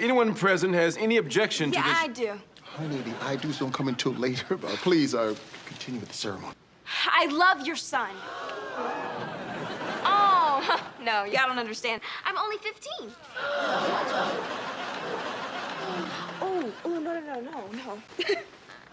Anyone present has any objection to this? Yeah, I do. Honey, the I do's don't come until later. Please, continue with the ceremony. I love your son. Oh, no, y'all don't understand. I'm only 15. Oh, no.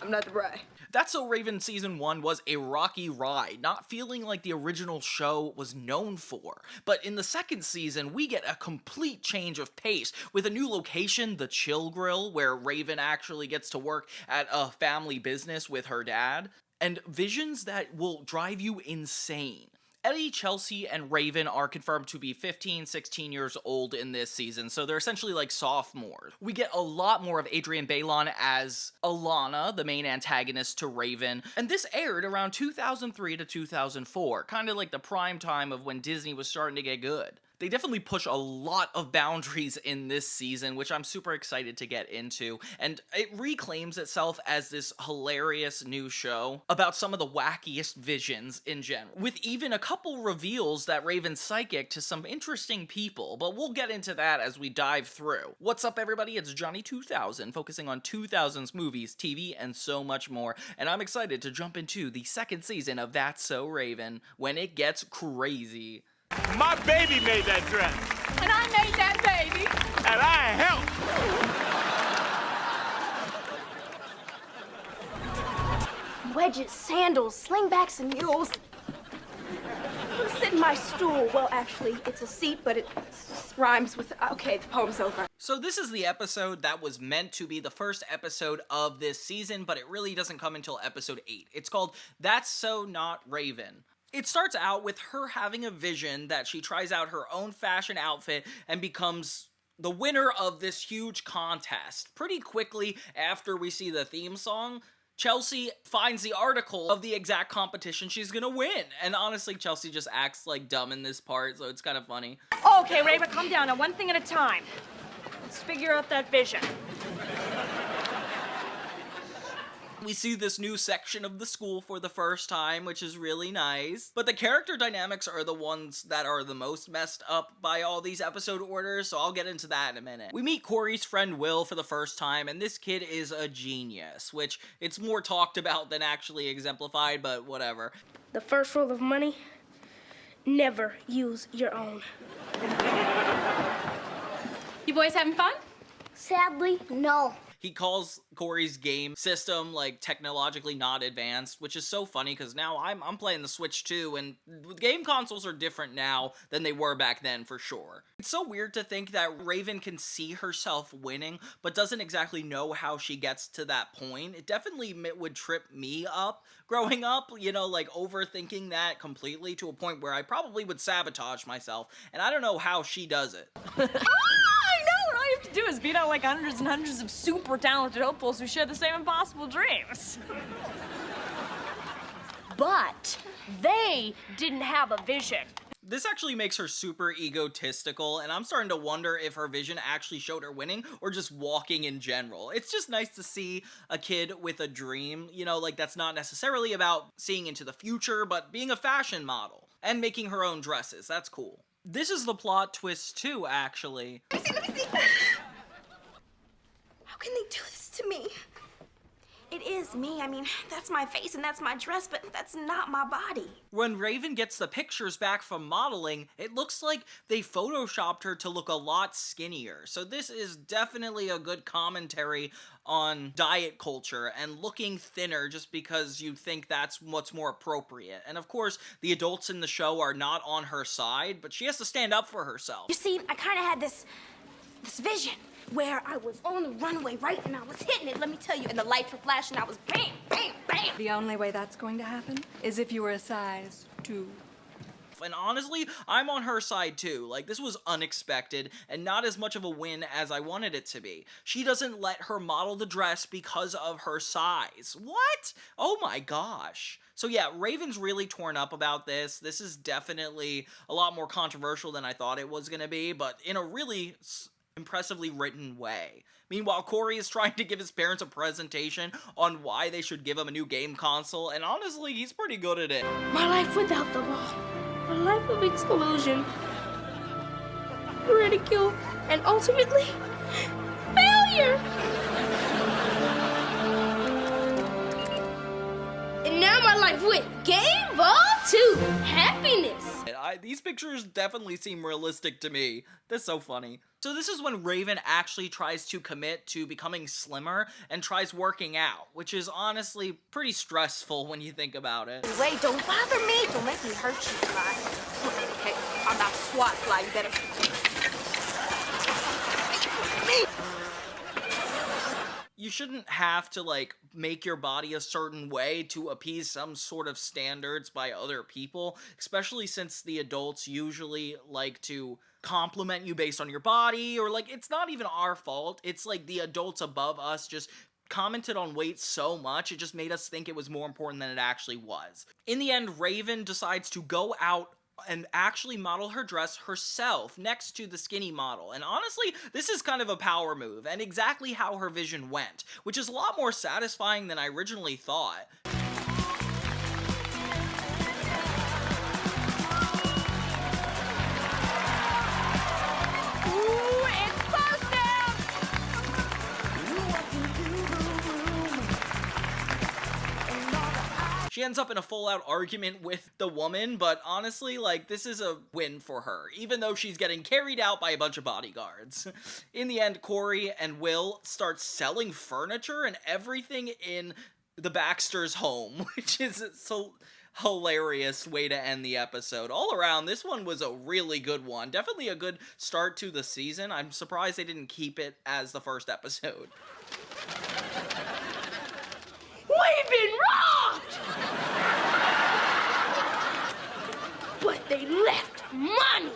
I'm not the bride. That's So Raven Season 1 was a rocky ride, not feeling like the original show was known for. But in the second season, we get a complete change of pace, with a new location, the Chill Grill, where Raven actually gets to work at a family business with her dad, and visions that will drive you insane. Eddie, Chelsea, and Raven are confirmed to be 15, 16 years old in this season, so they're essentially like sophomores. We get a lot more of Adrienne Bailon as Alana, the main antagonist to Raven, and this aired around 2003 to 2004, kind of like the prime time of when Disney was starting to get good. They definitely push a lot of boundaries in this season, which I'm super excited to get into, and it reclaims itself as this hilarious new show about some of the wackiest visions in general, with even a couple reveals that Raven's psychic to some interesting people, but we'll get into that as we dive through. What's up, everybody? It's Johnny 2000, focusing on 2000s movies, TV, and so much more, and I'm excited to jump into the second season of That's So Raven, when it gets crazy. My baby made that dress. And I made that baby. And I helped. Wedges, sandals, slingbacks, and mules. Sit in my stool. Well, actually, it's a seat, but it rhymes with... Okay, the poem's over. So this is the episode that was meant to be the first episode of this season, but it really doesn't come until episode 8. It's called That's So Not Raven. It starts out with her having a vision that she tries out her own fashion outfit and becomes the winner of this huge contest. Pretty quickly after we see the theme song, Chelsea finds the article of the exact competition she's gonna win. And honestly, Chelsea just acts like dumb in this part, so it's kind of funny. Okay, Raven, calm down. Now, one thing at a time. Let's figure out that vision. We see this new section of the school for the first time, which is really nice. But the character dynamics are the ones that are the most messed up by all these episode orders, so I'll get into that in a minute. We meet Corey's friend Will for the first time, and this kid is a genius, which it's more talked about than actually exemplified, but whatever. The first rule of money, never use your own. You boys having fun? Sadly, no. He calls Corey's game system, like, technologically not advanced, which is so funny, because now I'm playing the Switch too, and game consoles are different now than they were back then, for sure. It's so weird to think that Raven can see herself winning, but doesn't exactly know how she gets to that point. It definitely would trip me up growing up, you know, like, overthinking that completely to a point where I probably would sabotage myself, and I don't know how she does it. To do is beat out like hundreds and hundreds of super talented hopefuls who share the same impossible dreams. But they didn't have a vision. This actually makes her super egotistical, and I'm starting to wonder if her vision actually showed her winning or just walking in general. It's just nice to see a kid with a dream, you know, like, that's not necessarily about seeing into the future, but being a fashion model and making her own dresses. That's cool. This is the plot twist too, actually. Let me see. How can they do this to me? It is me. I mean, that's my face and that's my dress, but that's not my body. When Raven gets the pictures back from modeling, it looks like they photoshopped her to look a lot skinnier. So this is definitely a good commentary on diet culture and looking thinner just because you think that's what's more appropriate. And of course, the adults in the show are not on her side, but she has to stand up for herself. You see, I kind of had this vision where I was on the runway, right, and I was hitting it, let me tell you, and the lights were flashing, I was bam, bam, bam. The only way that's going to happen is if you were a size 2. And honestly, I'm on her side too. Like, this was unexpected and not as much of a win as I wanted it to be. She doesn't let her model the dress because of her size. What? Oh my gosh. So yeah, Raven's really torn up about this. This is definitely a lot more controversial than I thought it was gonna be, but in a really impressively written way. Meanwhile, Corey is trying to give his parents a presentation on why they should give him a new game console, and honestly, he's pretty good at it. My life without the law. A life of exclusion, ridicule, and ultimately, live with Game Ball 2 Happiness. These pictures definitely seem realistic to me. That's so funny. So this is when Raven actually tries to commit to becoming slimmer and tries working out, which is honestly pretty stressful when you think about it. Wait, don't bother me. Don't make me hurt you, Fly. Hey, I'm not SWAT, Fly. You better... You shouldn't have to, like, make your body a certain way to appease some sort of standards by other people, especially since the adults usually like to compliment you based on your body, or, like, it's not even our fault. It's, like, the adults above us just commented on weight so much, it just made us think it was more important than it actually was. In the end, Raven decides to go out and actually model her dress herself next to the skinny model. And honestly, this is kind of a power move, and exactly how her vision went, which is a lot more satisfying than I originally thought. She ends up in a full-out argument with the woman, but honestly, like, this is a win for her, even though she's getting carried out by a bunch of bodyguards. In the end, Corey and Will start selling furniture and everything in the Baxter's home, which is so hilarious way to end the episode. All around, this one was a really good one. Definitely a good start to the season. I'm surprised they didn't keep it as the first episode. We've been robbed! But they left money.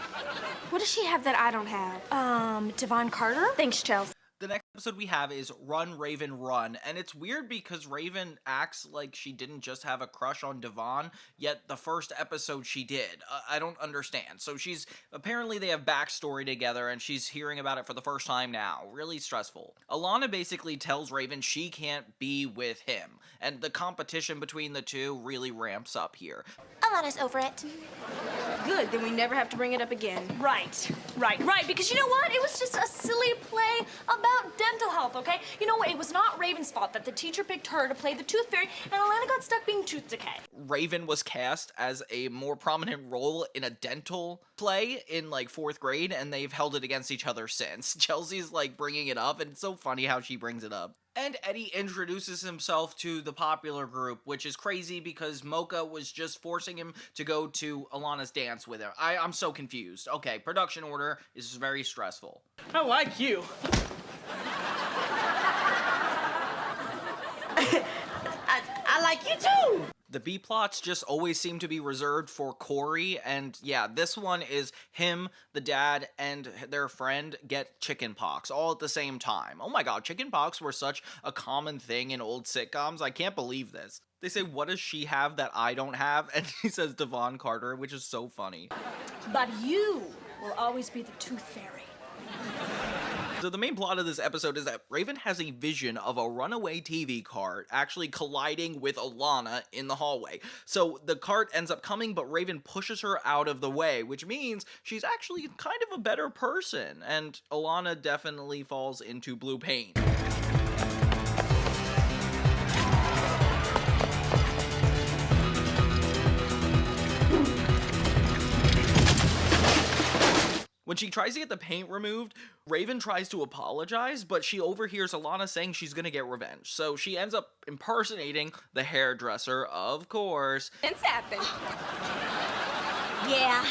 What does she have that I don't have? Devon Carter? Thanks, Chelsea. The next episode we have is Run, Raven, Run, and it's weird because Raven acts like she didn't just have a crush on Devon, yet the first episode she did. I don't understand. So apparently they have backstory together, and she's hearing about it for the first time now. Really stressful. Alana basically tells Raven she can't be with him, and the competition between the two really ramps up here. Alana's over it. Good, then we never have to bring it up again. Right, because you know what? It was just a silly play about dental health, okay? You know what? It was not Raven's fault that the teacher picked her to play the tooth fairy, and Alana got stuck being tooth decay. Raven was cast as a more prominent role in a dental play in, like, 4th grade, and they've held it against each other since. Chelsea's, like, bringing it up, and it's so funny how she brings it up. And Eddie introduces himself to the popular group, which is crazy because Mocha was just forcing him to go to Alana's dance with her. I'm so confused. Okay, production order is very stressful. I like you. I like you too. The B-plots just always seem to be reserved for Corey, and yeah, this one is him, the dad, and their friend get chickenpox all at the same time. Oh my god, chickenpox were such a common thing in old sitcoms. I can't believe this. They say, what does she have that I don't have? And he says Devon Carter, which is so funny. But you will always be the tooth fairy. So the main plot of this episode is that Raven has a vision of a runaway TV cart actually colliding with Alana in the hallway. So the cart ends up coming, but Raven pushes her out of the way, which means she's actually kind of a better person. And Alana definitely falls into blue pain. When she tries to get the paint removed, Raven tries to apologize, but she overhears Alana saying she's gonna get revenge. So she ends up impersonating the hairdresser, of course. It's happened. Yeah,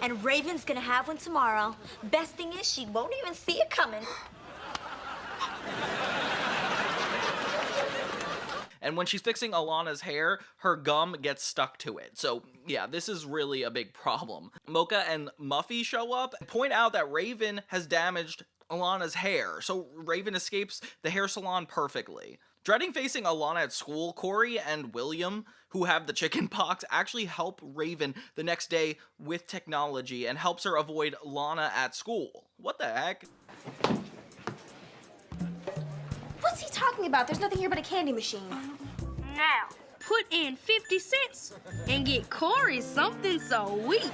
and Raven's gonna have one tomorrow. Best thing is she won't even see it coming. And when she's fixing Alana's hair, her gum gets stuck to it. So yeah, this is really a big problem. Mocha and Muffy show up and point out that Raven has damaged Alana's hair. So Raven escapes the hair salon perfectly. Dreading facing Alana at school, Corey and William, who have the chickenpox, actually help Raven the next day with technology and helps her avoid Lana at school. What the heck? What's he talking about? There's nothing here but a candy machine. Now, put in 50 cents and get Corey something sweet.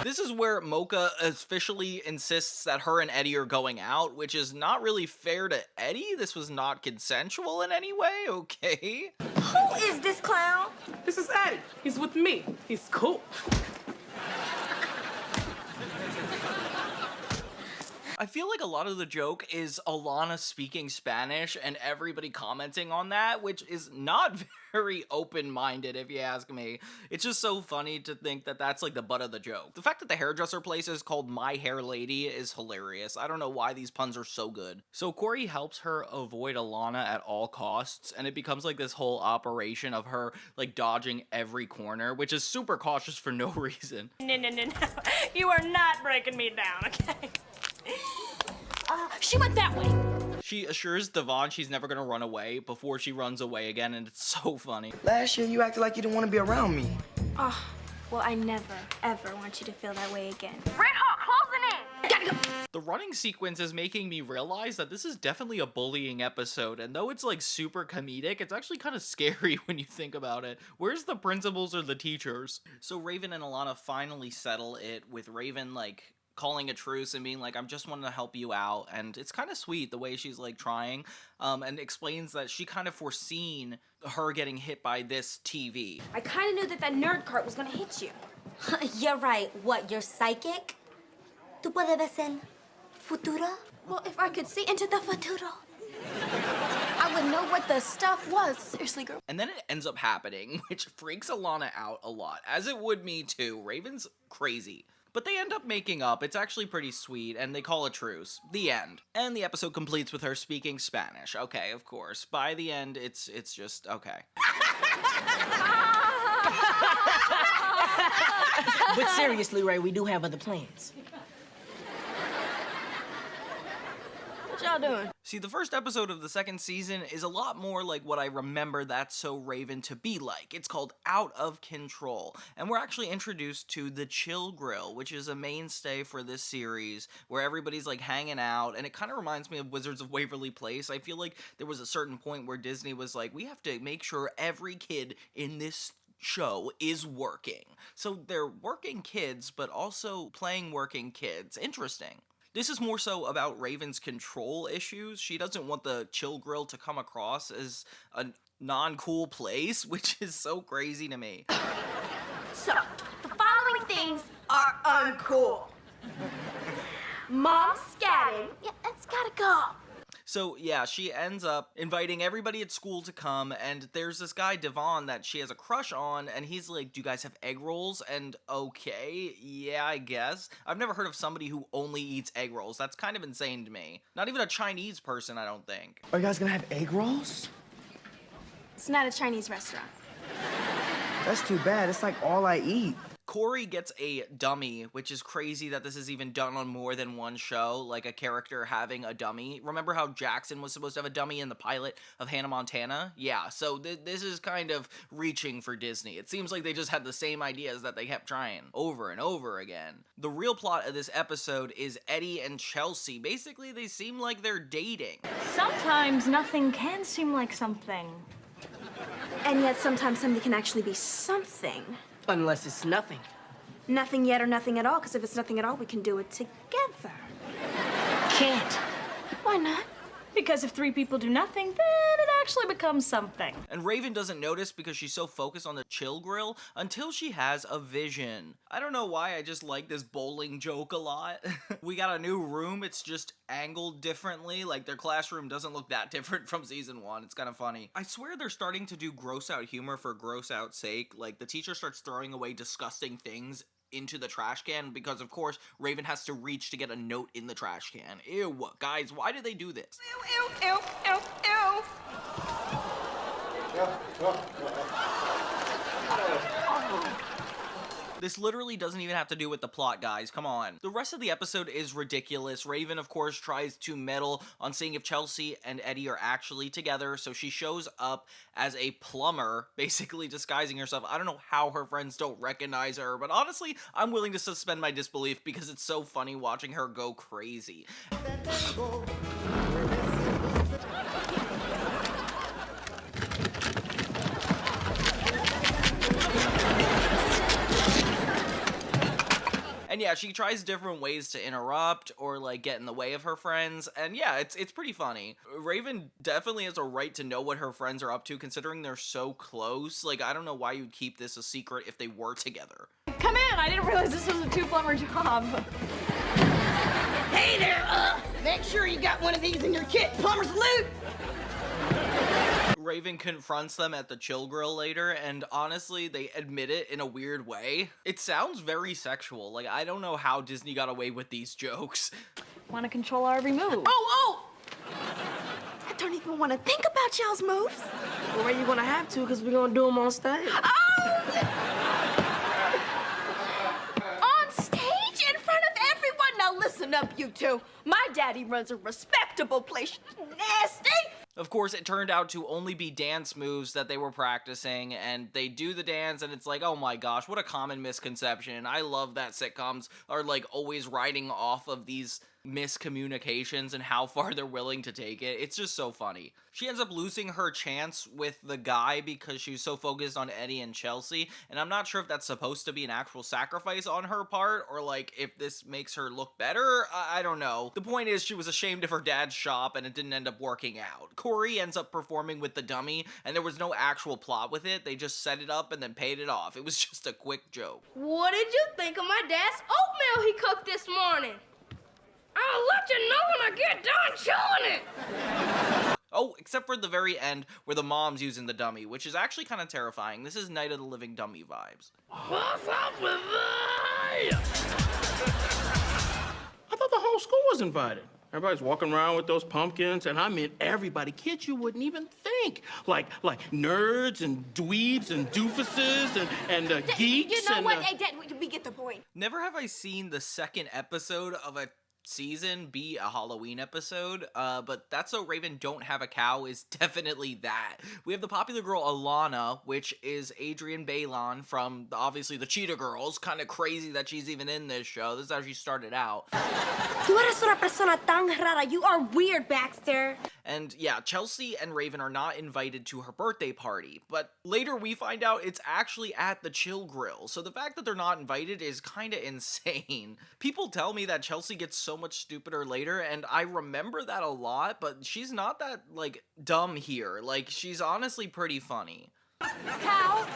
This is where Mocha officially insists that her and Eddie are going out, which is not really fair to Eddie. This was not consensual in any way, okay? Who is this clown? This is Eddie. He's with me. He's cool. I feel like a lot of the joke is Alana speaking Spanish and everybody commenting on that, which is not very open-minded if you ask me. It's just so funny to think that that's like the butt of the joke. The fact that the hairdresser place is called My Hair Lady is hilarious. I don't know why these puns are so good. So Corey helps her avoid Alana at all costs, and it becomes like this whole operation of her like dodging every corner, which is super cautious for no reason. No. You are not breaking me down, okay? She went that way. She assures Devon she's never gonna run away before she runs away again, and it's so funny. Last year, you acted like you didn't want to be around me. Oh, well, I never, ever want you to feel that way again. Red Hawk, closing in. Gotta go. The running sequence is making me realize that this is definitely a bullying episode, and though it's like super comedic, it's actually kind of scary when you think about it. Where's the principals or the teachers? So Raven and Alana finally settle it, with Raven like calling a truce and being like, I'm just wanting to help you out. And it's kind of sweet the way she's like trying, and explains that she kind of foreseen her getting hit by this TV. I kind of knew that nerd cart was gonna hit you. You're right. What, you're psychic? ¿Tú puedes ver el futuro? Well, if I could see into the futuro, I would know what the stuff was. Seriously, girl. And then it ends up happening, which freaks Alana out a lot, as it would me too. Raven's crazy. But they end up making up. It's actually pretty sweet, and they call a truce. The end. And the episode completes with her speaking Spanish. Okay, of course. By the end, it's just okay. But seriously, Ray, we do have other plans. What y'all doing? See, the first episode of the second season is a lot more like what I remember That's So Raven to be like. It's called Out of Control, and we're actually introduced to the Chill Grill, which is a mainstay for this series, where everybody's like hanging out, and it kind of reminds me of Wizards of Waverly Place. I feel like there was a certain point where Disney was like, we have to make sure every kid in this show is working. So they're working kids, but also playing working kids. Interesting. This is more so about Raven's control issues. She doesn't want the Chill Grill to come across as a non-cool place, which is so crazy to me. So, the following things are uncool. Mom scatting. Yeah, that's gotta go. So yeah, she ends up inviting everybody at school to come, and there's this guy, Devon, that she has a crush on, and he's like, do you guys have egg rolls? And okay, yeah, I guess. I've never heard of somebody who only eats egg rolls. That's kind of insane to me. Not even a Chinese person, I don't think. Are you guys gonna have egg rolls? It's not a Chinese restaurant. That's too bad. It's like all I eat. Corey gets a dummy, which is crazy that this is even done on more than one show, like a character having a dummy. Remember how Jackson was supposed to have a dummy in the pilot of Hannah Montana? Yeah, so this is kind of reaching for Disney. It seems like they just had the same ideas that they kept trying over and over again. The real plot of this episode is Eddie and Chelsea. Basically, they seem like they're dating. Sometimes nothing can seem like something. And yet sometimes something can actually be something. Unless it's nothing. Nothing yet or nothing at all, because if it's nothing at all, we can do it together. Can't. Why not? Because if three people do nothing, then it actually becomes something. And Raven doesn't notice because she's so focused on the Chill Grill until she has a vision. I don't know why, I just like this bowling joke a lot. We got a new room, it's just angled differently. Like, their classroom doesn't look that different from season 1. It's kind of funny. I swear they're starting to do gross out humor for gross out sake. Like, the teacher starts throwing away disgusting things into the trash can because, of course, Raven has to reach to get a note in the trash can. Ew, guys, why do they do this? Ew, ew, ew, ew. This literally doesn't even have to do with the plot, guys. Come on. The rest of the episode is ridiculous. Raven, of course, tries to meddle on seeing if Chelsea and Eddie are actually together, so she shows up as a plumber, basically disguising herself. I don't know how her friends don't recognize her, but honestly, I'm willing to suspend my disbelief because it's so funny watching her go crazy. she tries different ways to interrupt or like get in the way of her friends, and yeah, it's pretty funny. Raven definitely has a right to know what her friends are up to, considering they're so close. Like, I don't know why you'd keep this a secret if they were together. Come in, I didn't realize this was a two-plumber job. Hey there, make sure you got one of these in your kit. Plumber's loot. Raven confronts them at the chill grill later, and honestly, they admit it in a weird way. It sounds very sexual. Like, I don't know how Disney got away with these jokes. Want to control our every move. Oh! I don't even want to think about y'all's moves. Well, you're gonna have to, because we're gonna do them on stage. On stage in front of everyone? Now listen up, you two. My daddy runs a respectable place. Nasty! Of course, it turned out to only be dance moves that they were practicing, and they do the dance, and it's like, oh my gosh, what a common misconception. I love that sitcoms are, like, always riding off of these miscommunications and how far they're willing to take it. It's just so funny. She ends up losing her chance with the guy because she was so focused on Eddie and Chelsea, and I'm not sure if that's supposed to be an actual sacrifice on her part, or like if this makes her look better. I don't know. The point is, she was ashamed of her dad's shop and it didn't end up working out. Corey ends up performing with the dummy, and there was no actual plot with it. They just set it up and then paid it off. It was just a quick joke. What did you think of my dad's oatmeal he cooked this morning? I'll let you know when I get done chewing it. Oh, except for the very end where the mom's using the dummy, which is actually kind of terrifying. This is Night of the Living Dummy vibes. What's up with me? I thought the whole school was invited. Everybody's walking around with those pumpkins, and I mean everybody, kids you wouldn't even think. Like nerds and dweebs and doofuses and geeks. You know and, what? Hey, Dad, we get the point. Never have I seen the second episode of a season be a Halloween episode, but That's So Raven Don't Have a Cow is definitely that. We have the popular girl Alana, which is Adrienne Bailon from, obviously, the Cheetah Girls. Kind of crazy that she's even in this show. This is how she started out. Tú eres una persona tan rara. You are weird, Baxter. And yeah, Chelsea and Raven are not invited to her birthday party, but later we find out it's actually at the Chill Grill, so the fact that they're not invited is kinda insane. People tell me that Chelsea gets so much stupider later, and I remember that a lot, but she's not that, like, dumb here. Like, she's honestly pretty funny. Cow,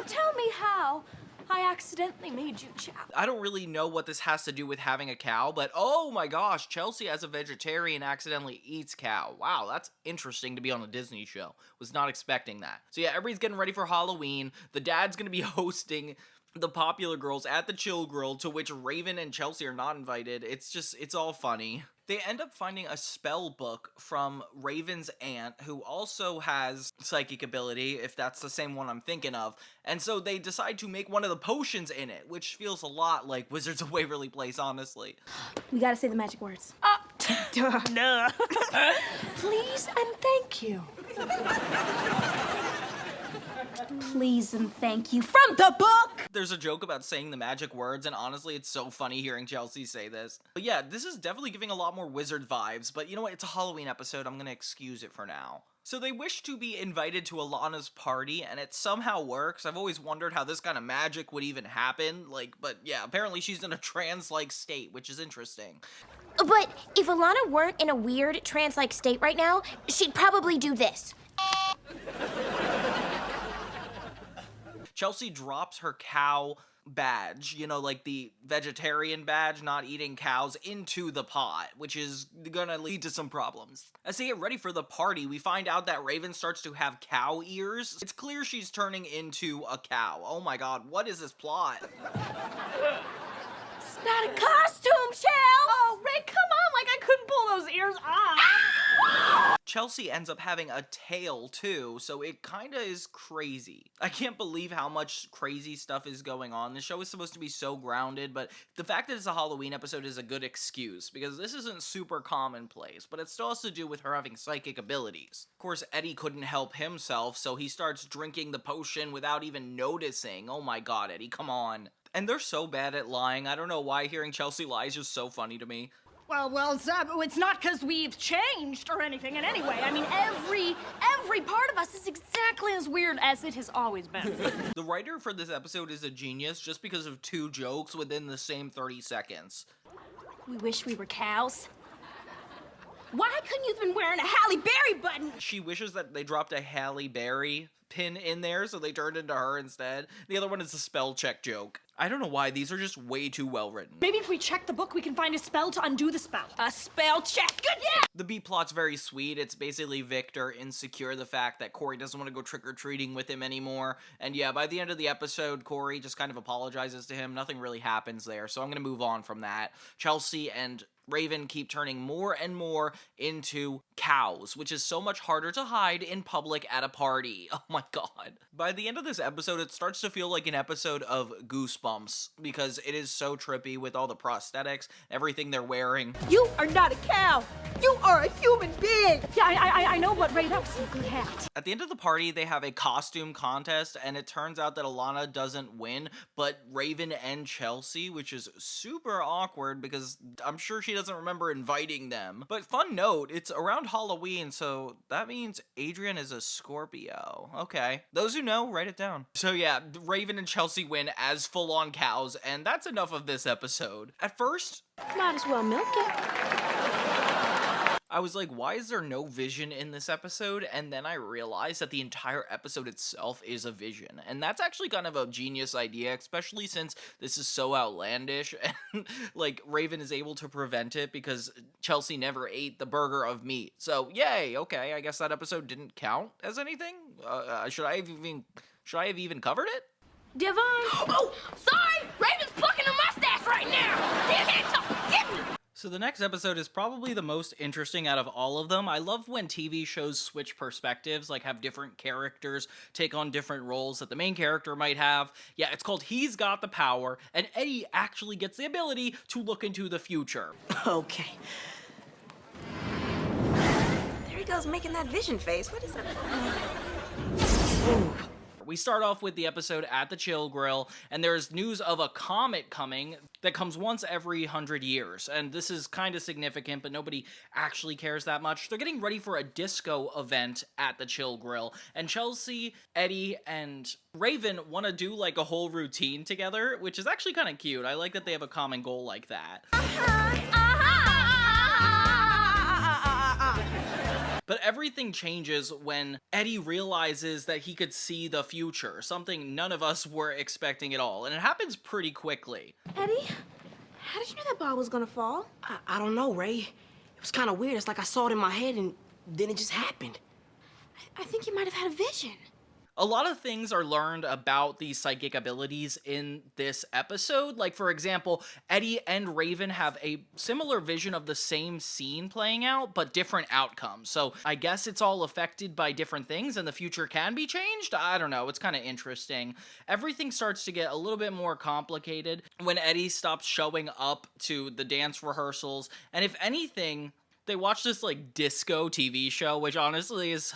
tell me how I accidentally made you chow. I don't really know what this has to do with having a cow, but oh my gosh, Chelsea as a vegetarian accidentally eats cow. Wow, that's interesting to be on a Disney show. Was not expecting that. So yeah, everybody's getting ready for Halloween. The dad's gonna be hosting the popular girls at the Chill Grill, to which Raven and Chelsea are not invited. It's all funny. They end up finding a spell book from Raven's aunt, who also has psychic ability, if that's the same one I'm thinking of. And so they decide to make one of the potions in it, which feels a lot like Wizards of Waverly Place, honestly. We gotta say the magic words. No. Please and thank you. Please and thank you from the book! There's a joke about saying the magic words, and honestly, it's so funny hearing Chelsea say this. But yeah, this is definitely giving a lot more wizard vibes, but you know what? It's a Halloween episode. I'm gonna excuse it for now. So they wish to be invited to Alana's party, and it somehow works. I've always wondered how this kind of magic would even happen, but yeah, apparently she's in a trance-like state, which is interesting. But if Alana weren't in a weird trance-like state right now, she'd probably do this. Chelsea drops her cow badge, you know, like the vegetarian badge, not eating cows, into the pot, which is gonna lead to some problems. As they get ready for the party, we find out that Raven starts to have cow ears. It's clear she's turning into a cow. Oh my god, what is this plot? It's not a costume, Chels! Oh, Ray, come on, like I couldn't pull those ears off. Chelsea ends up having a tail too, so it kinda is crazy. I can't believe how much crazy stuff is going on. The show is supposed to be so grounded, but the fact that it's a Halloween episode is a good excuse, because this isn't super commonplace, but it still has to do with her having psychic abilities. Of course, Eddie couldn't help himself, so he starts drinking the potion without even noticing. Oh my god, Eddie, come on. And they're so bad at lying. I don't know why hearing Chelsea lie is just so funny to me. Well, it's not because we've changed or anything in any way. I mean, every part of us is exactly as weird as it has always been. The writer for this episode is a genius just because of 2 jokes within the same 30 seconds. We wish we were cows. Why couldn't you have been wearing a Halle Berry button? She wishes that they dropped a Halle Berry pin in there, so they turned into her instead. The other one is a spell check joke. I don't know why, these are just way too well written. Maybe if we check the book, we can find a spell to undo the spell. A spell check, good, yeah! The B plot's very sweet. It's basically Victor insecure the fact that Corey doesn't want to go trick-or-treating with him anymore. And yeah, by the end of the episode, Corey just kind of apologizes to him. Nothing really happens there, so I'm gonna move on from that. Chelsea and Raven keep turning more and more into cows, which is so much harder to hide in public at a party. Oh my god. By the end of this episode, it starts to feel like an episode of Goosebumps, because it is so trippy with all the prosthetics, everything they're wearing. You are not a cow. You are a human being. Yeah, I know, but Ray, that was a good hat. At the end of the party, they have a costume contest, and it turns out that Alana doesn't win, but Raven and Chelsea, which is super awkward because I'm sure she doesn't remember inviting them. But fun note, it's around Halloween, so that means Adrian is a Scorpio. Okay. Those who know, write it down. So yeah, Raven and Chelsea win as full-on cows, and that's enough of this episode. At first, Might as well milk it. I was like, why is there no vision in this episode? And then I realized that the entire episode itself is a vision. And that's actually kind of a genius idea, especially since this is so outlandish. And, like, Raven is able to prevent it because Chelsea never ate the burger of meat. So, yay, okay, I guess that episode didn't count as anything? Should I have even covered it? Devon? Oh, sorry! Raven's plucking a mustache right now! You can't talk! Get me! So the next episode is probably the most interesting out of all of them. I love when TV shows switch perspectives, like have different characters take on different roles that the main character might have. Yeah, it's called He's Got the Power, and Eddie actually gets the ability to look into the future. Okay. There he goes making that vision face. What is that? We start off with the episode at the Chill Grill, and there's news of a comet coming that comes once every 100 years. And this is kind of significant, but nobody actually cares that much. They're getting ready for a disco event at the Chill Grill, and Chelsea, Eddie, and Raven want to do like a whole routine together, which is actually kind of cute. I like that they have a common goal like that. But everything changes when Eddie realizes that he could see the future, something none of us were expecting at all, and it happens pretty quickly. Eddie, how did you know that ball was gonna fall? I don't know, Ray. It was kind of weird. It's like I saw it in my head and then it just happened. I think you might have had a vision. A lot of things are learned about these psychic abilities in this episode. Like, for example, Eddie and Raven have a similar vision of the same scene playing out, but different outcomes. So I guess it's all affected by different things and the future can be changed? I don't know. It's kind of interesting. Everything starts to get a little bit more complicated when Eddie stops showing up to the dance rehearsals. And if anything, they watch this, like, disco TV show, which honestly is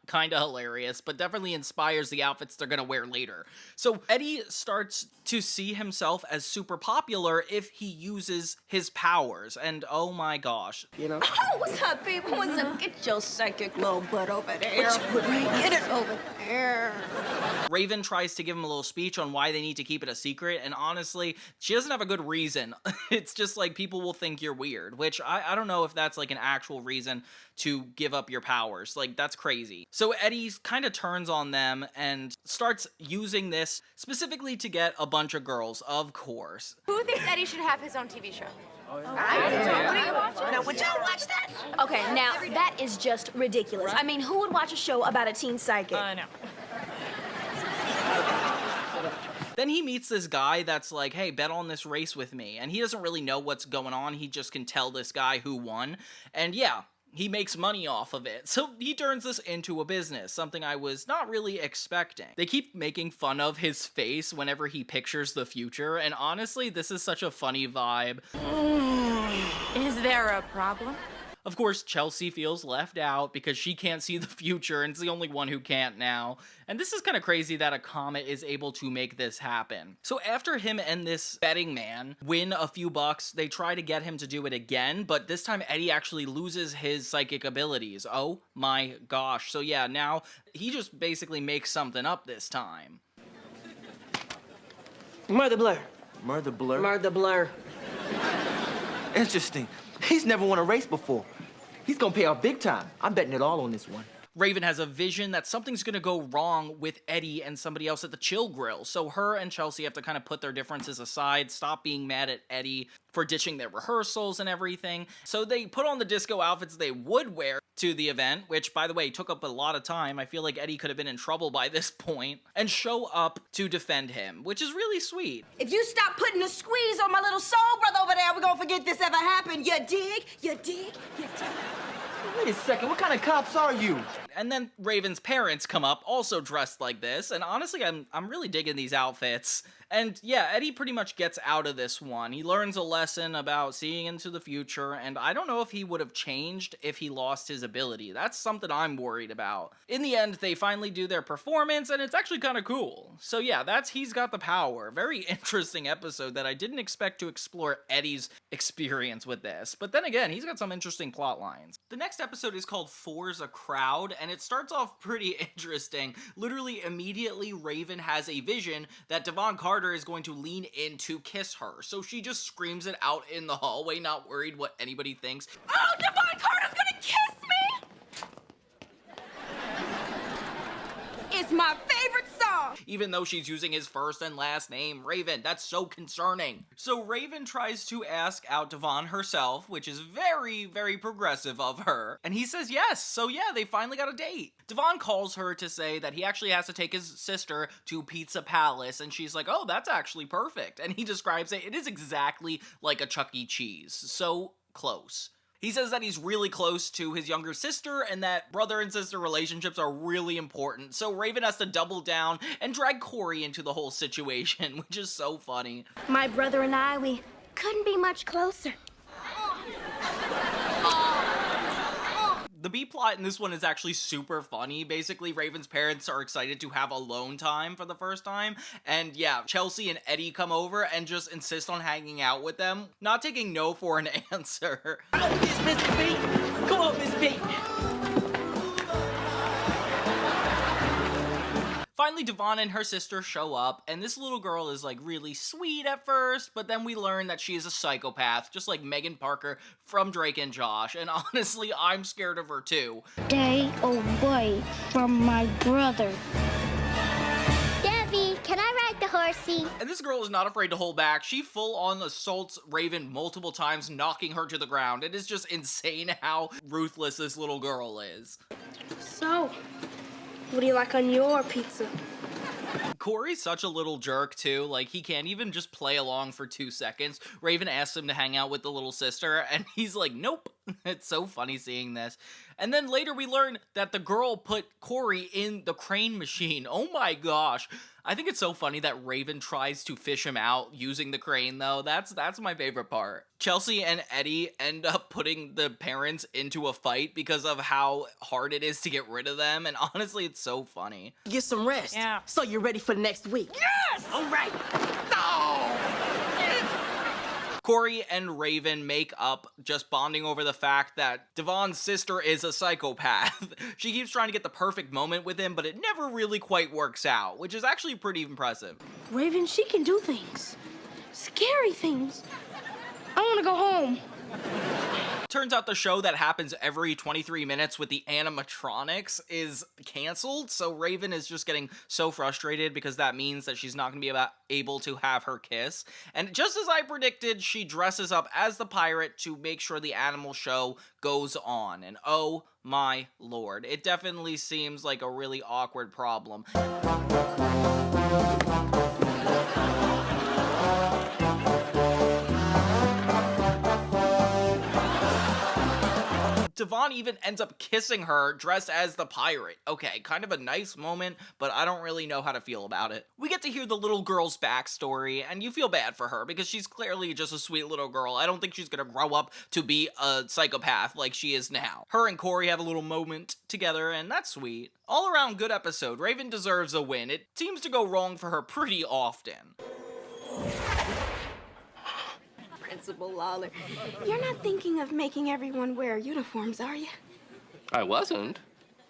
kind of hilarious, but definitely inspires the outfits they're gonna wear later. So Eddie starts to see himself as super popular if he uses his powers, and oh my gosh. You know? Oh, what's up, people? What's up? Get your psychic little butt over there. Get it over there. Raven tries to give him a little speech on why they need to keep it a secret, and honestly, she doesn't have a good reason. It's just like, people will think you're weird, which I don't know if that's like an actual reason to give up your powers. Like, that's crazy. So Eddie kind of turns on them and starts using this specifically to get a bunch of girls, of course. Who thinks Eddie should have his own TV show? Now, would y'all watch that? Okay, now that is just ridiculous. I mean, who would watch a show about a teen psychic? No. Then he meets this guy that's like, hey, bet on this race with me. And he doesn't really know what's going on. He just can tell this guy who won. And yeah, he makes money off of it. So he turns this into a business, something I was not really expecting. They keep making fun of his face whenever he pictures the future. And honestly, this is such a funny vibe. Is there a problem? Of course, Chelsea feels left out because she can't see the future and is the only one who can't now. And this is kind of crazy that a comet is able to make this happen. So after him and this betting man win a few bucks, they try to get him to do it again, but this time Eddie actually loses his psychic abilities. Oh my gosh. So yeah, now he just basically makes something up this time. Murder Blur. Murder Blur? Murder Blur. Interesting. He's never won a race before. He's gonna pay off big time. I'm betting it all on this one. Raven has a vision that something's gonna go wrong with Eddie and somebody else at the Chill Grill, so her and Chelsea have to kind of put their differences aside, stop being mad at Eddie for ditching their rehearsals and everything. So they put on the disco outfits they would wear to the event, which, by the way, took up a lot of time. I feel like Eddie could have been in trouble by this point, and show up to defend him, which is really sweet. If you stop putting a squeeze on my little soul brother over there, we're gonna forget this ever happened. You dig? You dig? You dig? Wait a second, what kind of cops are you? And then Raven's parents come up, also dressed like this, and honestly, I'm really digging these outfits. And yeah, Eddie pretty much gets out of this one. He learns a lesson about seeing into the future, and I don't know if he would have changed if he lost his ability. That's something I'm worried about. In the end, they finally do their performance, and it's actually kind of cool. So yeah, that's He's Got the Power. Very interesting episode that I didn't expect to explore Eddie's experience with this. But then again, he's got some interesting plot lines. The next episode is called Four's a Crowd, and it starts off pretty interesting. Literally immediately, Raven has a vision that Devon Carter is going to lean in to kiss her. So she just screams it out in the hallway, not worried what anybody thinks. Oh, Devon Carter's gonna kiss me! It's my favorite song! Even though she's using his first and last name, Raven. That's so concerning. So Raven tries to ask out Devon herself, which is very, very progressive of her. And he says yes. So yeah, they finally got a date. Devon calls her to say that he actually has to take his sister to Pizza Palace, and she's like, oh, that's actually perfect. And he describes it is exactly like a Chuck E. Cheese. So close. He says that he's really close to his younger sister and that brother and sister relationships are really important. So Raven has to double down and drag Corey into the whole situation, which is so funny. My brother and I, we couldn't be much closer. The B-plot in this one is actually super funny. Basically, Raven's parents are excited to have alone time for the first time. And yeah, Chelsea and Eddie come over and just insist on hanging out with them, not taking no for an answer. Oh, this Mr. B. Come on, Mr. B. Finally, Devon and her sister show up, and this little girl is like really sweet at first, but then we learn that she is a psychopath, just like Megan Parker from Drake and Josh, and honestly, I'm scared of her too. Stay away from my brother. Debbie, can I ride the horsey? And this girl is not afraid to hold back. She full-on assaults Raven multiple times, knocking her to the ground. It is just insane how ruthless this little girl is. So, what do you like on your pizza? Corey's such a little jerk, too. Like, he can't even just play along for 2 seconds. Raven asks him to hang out with the little sister, and he's like, nope. It's so funny seeing this. And then later we learn that the girl put Corey in the crane machine. Oh my gosh. I think it's so funny that Raven tries to fish him out using the crane, though. That's my favorite part. Chelsea and Eddie end up putting the parents into a fight because of how hard it is to get rid of them, and honestly, it's so funny. Get some rest. Yeah. So you're ready for next week. Yes! All right. Corey and Raven make up, just bonding over the fact that Devon's sister is a psychopath. She keeps trying to get the perfect moment with him, but it never really quite works out, which is actually pretty impressive. Raven, she can do things. Scary things. I want to go home. Turns out the show that happens every 23 minutes with the animatronics is canceled, so Raven is just getting so frustrated because that means that she's not going to be able to have her kiss. And just as I predicted, she dresses up as the pirate to make sure the animal show goes on. And oh my lord, it definitely seems like a really awkward problem. Devon even ends up kissing her dressed as the pirate. Okay, kind of a nice moment, but I don't really know how to feel about it. We get to hear the little girl's backstory, and you feel bad for her because she's clearly just a sweet little girl. I don't think she's gonna grow up to be a psychopath like she is now. Her and Corey have a little moment together, and that's sweet. All around good episode. Raven deserves a win. It seems to go wrong for her pretty often. Principal Lawler, you're not thinking of making everyone wear uniforms, are you? I wasn't.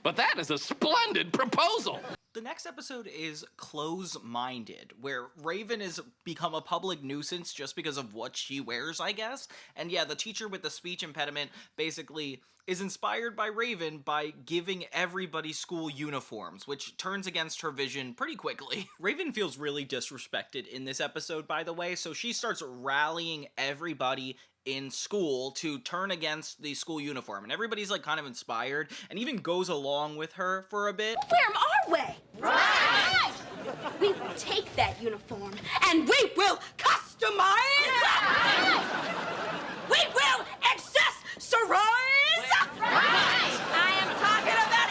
But that is a splendid proposal! The next episode is Close-Minded, where Raven has become a public nuisance just because of what she wears, I guess. And yeah, the teacher with the speech impediment basically is inspired by Raven by giving everybody school uniforms, which turns against her vision pretty quickly. Raven feels really disrespected in this episode, by the way, so she starts rallying everybody in school to turn against the school uniform, and everybody's like kind of inspired and even goes along with her for a bit. Wear them our way! Right! We will take that uniform and we will customize! Right! We will accessorize! Right! I am talking about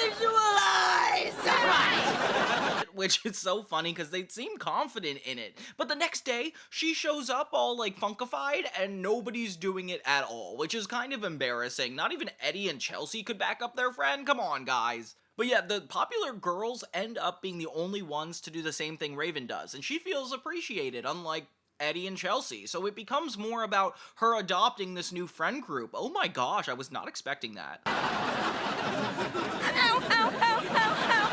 individualize! Right! Which is so funny because they seem confident in it. But the next day, she shows up all like funkified and nobody's doing it at all, which is kind of embarrassing. Not even Eddie and Chelsea could back up their friend. Come on, guys. But yeah, the popular girls end up being the only ones to do the same thing Raven does, and she feels appreciated, unlike Eddie and Chelsea. So it becomes more about her adopting this new friend group. Oh my gosh, I was not expecting that. Ow, ow, ow, ow, ow,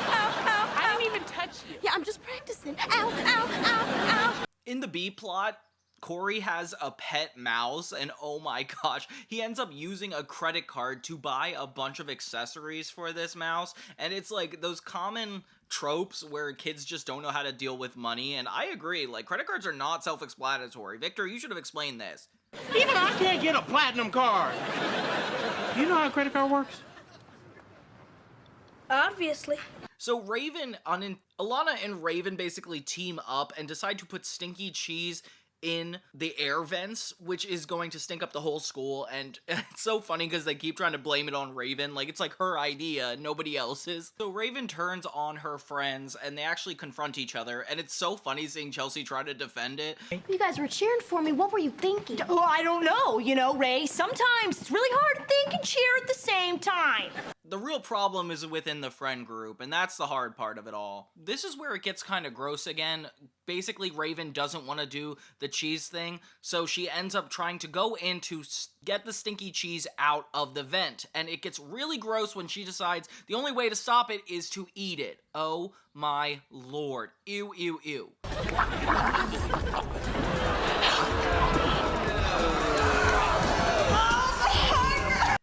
ow. I didn't even touch you. Yeah, I'm just practicing. Ow, ow, ow, ow. In the B plot, Corey has a pet mouse, and oh my gosh, he ends up using a credit card to buy a bunch of accessories for this mouse, and it's like those common tropes where kids just don't know how to deal with money, and I agree, like, credit cards are not self-explanatory. Victor, you should have explained this. Even I can't get a platinum card. You know how a credit card works? Obviously. So Alana and Raven basically team up and decide to put stinky cheese in the air vents, which is going to stink up the whole school, and it's so funny because they keep trying to blame it on Raven, like it's like her idea, nobody else's. So Raven turns on her friends, and they actually confront each other, and it's so funny seeing Chelsea try to defend it. You guys were cheering for me. What were you thinking? Oh, I don't know. You know, Ray, sometimes it's really hard to think and cheer at the same time. The real problem is within the friend group, and that's the hard part of it all. This is where it gets kind of gross again. Basically, Raven doesn't want to do the cheese thing, so she ends up trying to go in to get the stinky cheese out of the vent, and it gets really gross when she decides the only way to stop it is to eat it. Oh my lord. Ew, ew, ew.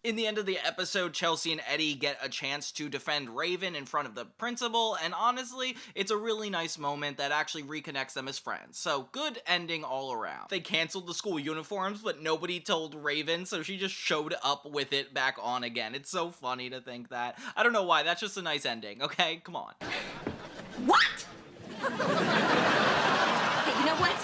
In the end of the episode, Chelsea and Eddie get a chance to defend Raven in front of the principal, and honestly, it's a really nice moment that actually reconnects them as friends. So, good ending all around. They canceled the school uniforms, but nobody told Raven, so she just showed up with it back on again. It's so funny to think that. I don't know why, that's just a nice ending, okay? Come on. What? Hey, you know what?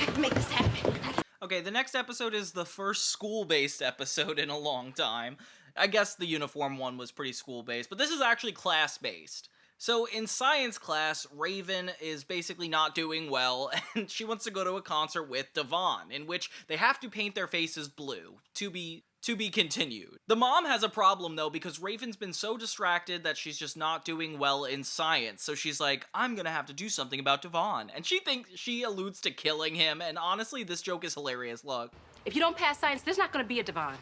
I can make this happen. Okay, the next episode is the first school-based episode in a long time. I guess the uniform one was pretty school-based, but this is actually class-based. So in science class, Raven is basically not doing well, and she wants to go to a concert with Devon, in which they have to paint their faces blue, to be continued. The mom has a problem though, because Raven's been so distracted that she's just not doing well in science, so she's like, I'm gonna have to do something about Devon, and she alludes to killing him, and honestly, this joke is hilarious. Look. If you don't pass science, there's not gonna be a Devon.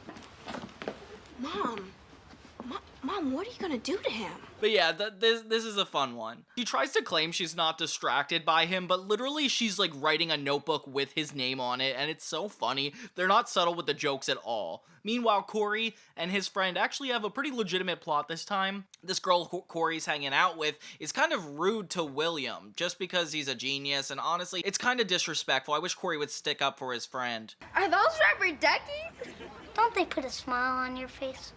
Mom, what are you gonna do to him? But yeah, this is a fun one. She tries to claim she's not distracted by him, but literally she's like writing a notebook with his name on it, and it's so funny. They're not subtle with the jokes at all. Meanwhile, Corey and his friend actually have a pretty legitimate plot this time. This girl Corey's hanging out with is kind of rude to William, just because he's a genius, and honestly, it's kind of disrespectful. I wish Corey would stick up for his friend. Are those rubber duckies? Don't they put a smile on your face?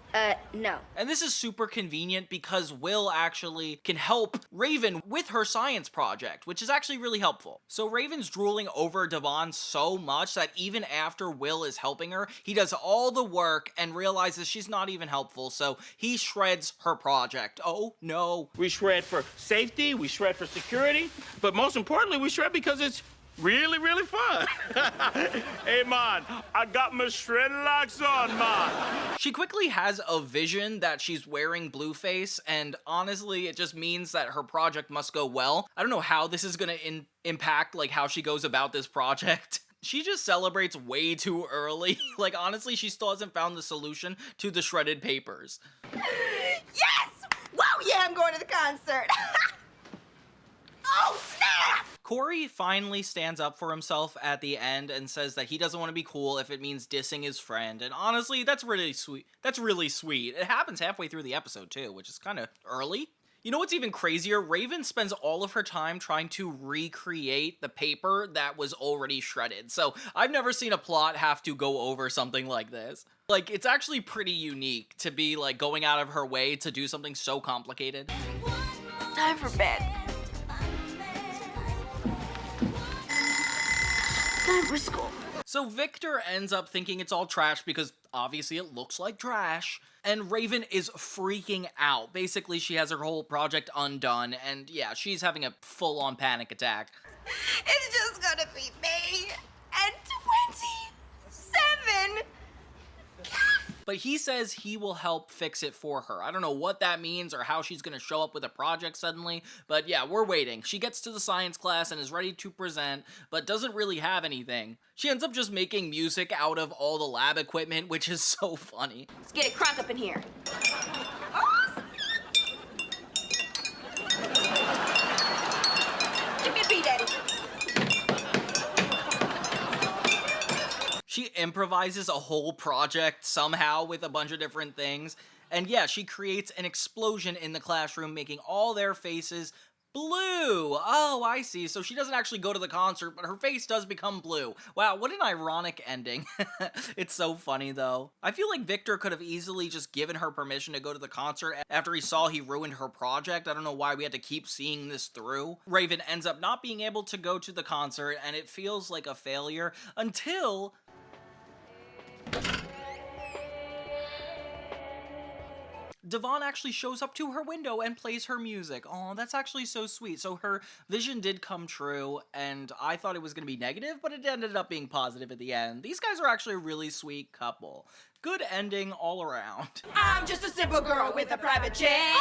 No. And this is super convenient because Will actually can help Raven with her science project, which is actually really helpful. So Raven's drooling over Devon so much that even after Will is helping her, he does all the work and realizes she's not even helpful, so he shreds her project. Oh no. We shred for safety, we shred for security, but most importantly, we shred because it's really, really fun. Hey, man, I got my shred locks on, man. She quickly has a vision that she's wearing Blueface, and honestly, it just means that her project must go well. I don't know how this is gonna impact, like, how she goes about this project. She just celebrates way too early. Like, honestly, she still hasn't found the solution to the shredded papers. Yes! Whoa, yeah, I'm going to the concert. Oh, snap! Corey finally stands up for himself at the end and says that he doesn't want to be cool if it means dissing his friend. And honestly, that's really sweet. That's really sweet. It happens halfway through the episode too, which is kind of early. You know what's even crazier? Raven spends all of her time trying to recreate the paper that was already shredded. So I've never seen a plot have to go over something like this. Like, it's actually pretty unique to be like going out of her way to do something so complicated. Time for bed. Time for school. So Victor ends up thinking it's all trash because obviously it looks like trash, and Raven is freaking out. Basically, she has her whole project undone, and yeah, she's having a full-on panic attack. It's just gonna be me and 27. But he says he will help fix it for her. I don't know what that means or how she's gonna show up with a project suddenly, but yeah, we're waiting. She gets to the science class and is ready to present, but doesn't really have anything. She ends up just making music out of all the lab equipment, which is so funny. Let's get it crunk up in here. Give me a beat, Eddie. She improvises a whole project somehow with a bunch of different things. And yeah, she creates an explosion in the classroom, making all their faces blue. Oh, I see. So she doesn't actually go to the concert, but her face does become blue. Wow, what an ironic ending. It's so funny, though. I feel like Victor could have easily just given her permission to go to the concert after he saw he ruined her project. I don't know why we had to keep seeing this through. Raven ends up not being able to go to the concert, and it feels like a failure until Devon actually shows up to her window and plays her music. Oh, that's actually so sweet. So her vision did come true, and I thought it was going to be negative, but it ended up being positive at the end. These guys are actually a really sweet couple. Good ending all around. I'm just a simple girl with a private jet.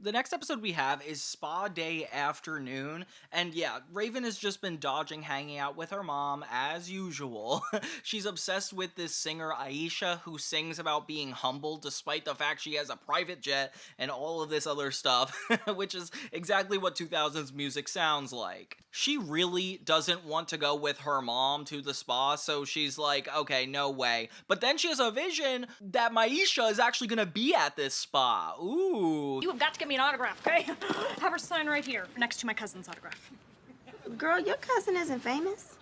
The next episode we have is Spa Day Afternoon, and yeah, Raven has just been dodging hanging out with her mom as usual. She's obsessed with this singer Aisha, who sings about being humble despite the fact she has a private jet and all of this other stuff, which is exactly what 2000s music sounds like. She really doesn't want to go with her mom to the spa, so she's like, okay, no way. But then she has a vision that Maisha is actually gonna be at this spa. Ooh. You have got to get me an autograph, okay? Have her sign right here, next to my cousin's autograph. Girl, your cousin isn't famous.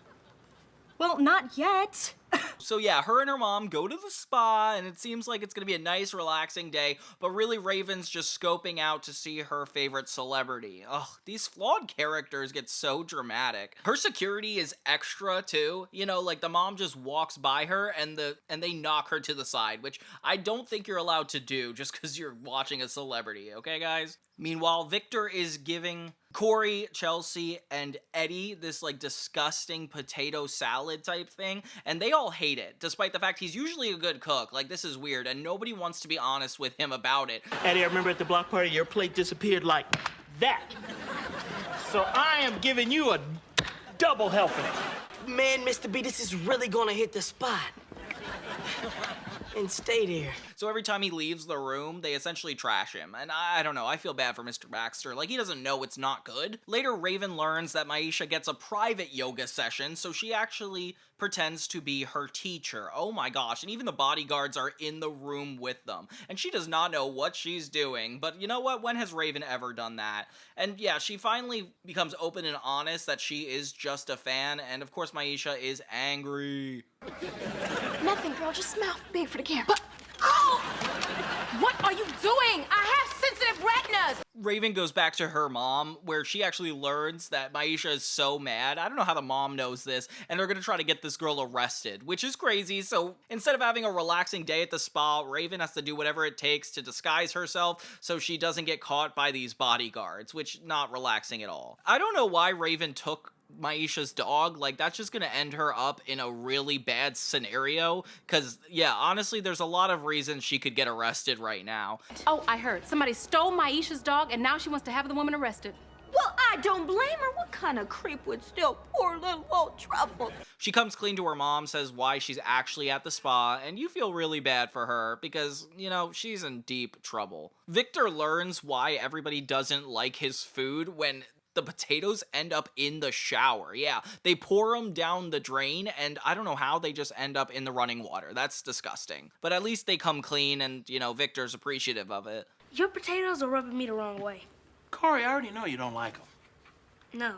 Well, not yet. So yeah, her and her mom go to the spa, and it seems like it's gonna be a nice, relaxing day, but really Raven's just scoping out to see her favorite celebrity. Ugh, these flawed characters get so dramatic. Her security is extra, too. You know, like, the mom just walks by her, and they knock her to the side, which I don't think you're allowed to do just because you're watching a celebrity, okay, guys? Meanwhile, Victor is giving Corey, Chelsea, and Eddie this, like, disgusting potato salad type thing, and they all hate it, despite the fact he's usually a good cook. Like, this is weird, and nobody wants to be honest with him about it. Eddie, I remember at the block party, your plate disappeared like that. So I am giving you a double helping. Man, Mr. B, this is really gonna hit the spot. And stay there. So every time he leaves the room, they essentially trash him. And I don't know, I feel bad for Mr. Baxter. Like, he doesn't know it's not good. Later, Raven learns that Maisha gets a private yoga session, so she actually pretends to be her teacher. Oh my gosh, and even the bodyguards are in the room with them. And she does not know what she's doing, but you know what? When has Raven ever done that? And yeah, she finally becomes open and honest that she is just a fan, and of course Maisha is angry. Nothing, girl, just smile big for the camera. Oh! What are you doing? I have sensitive retinas! Raven goes back to her mom, where she actually learns that Maisha is so mad. I don't know how the mom knows this, and they're gonna try to get this girl arrested, which is crazy. So instead of having a relaxing day at the spa, Raven has to do whatever it takes to disguise herself so she doesn't get caught by these bodyguards, which not relaxing at all. I don't know why Raven took Maisha's dog. Like, that's just gonna end her up in a really bad scenario, because yeah, honestly, there's a lot of reasons she could get arrested right now. Oh, I heard. Somebody stole Maisha's dog, and now she wants to have the woman arrested. Well, I don't blame her. What kind of creep would steal poor little old Trouble? She comes clean to her mom, says why she's actually at the spa, and you feel really bad for her because, you know, she's in deep trouble. Victor learns why everybody doesn't like his food when the potatoes end up in the shower. Yeah, they pour them down the drain, and I don't know how they just end up in the running water. That's disgusting. But at least they come clean, and, you know, Victor's appreciative of it. Your potatoes are rubbing me the wrong way. Corey, I already know you don't like them. No.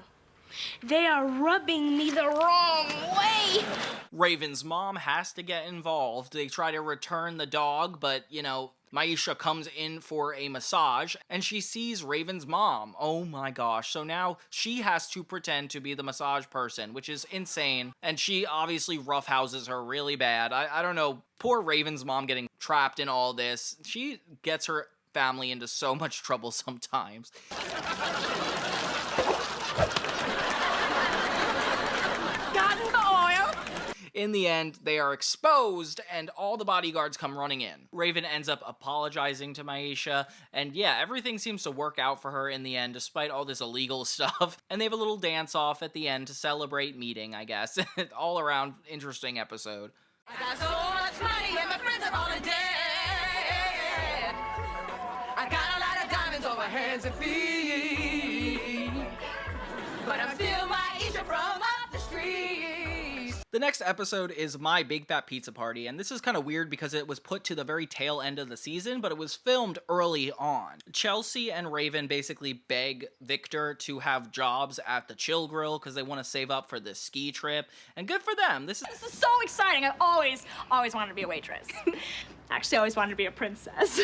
They are rubbing me the wrong way. Raven's mom has to get involved. They try to return the dog, but, you know, Maisha comes in for a massage, and she sees Raven's mom. Oh my gosh. So now she has to pretend to be the massage person, which is insane. And she obviously roughhouses her really bad. I don't know. Poor Raven's mom getting trapped in all this. She gets her family into so much trouble sometimes. Gotten the oil. In the end, they are exposed, and all the bodyguards come running in. Raven ends up apologizing to Maisha, and yeah, everything seems to work out for her in the end, despite all this illegal stuff. And they have a little dance-off at the end to celebrate meeting, I guess. All around interesting episode. I got so much money and my friends are all in debt. I got a lot of diamonds over hands and feet, but I'm still Maisha from up the street. The next episode is My Big Fat Pizza Party, and this is kind of weird because it was put to the very tail end of the season, but it was filmed early on. Chelsea and Raven basically beg Victor to have jobs at the Chill Grill because they want to save up for this ski trip, and good for them. This is so exciting. I always wanted to be a waitress. Actually, I always wanted to be a princess.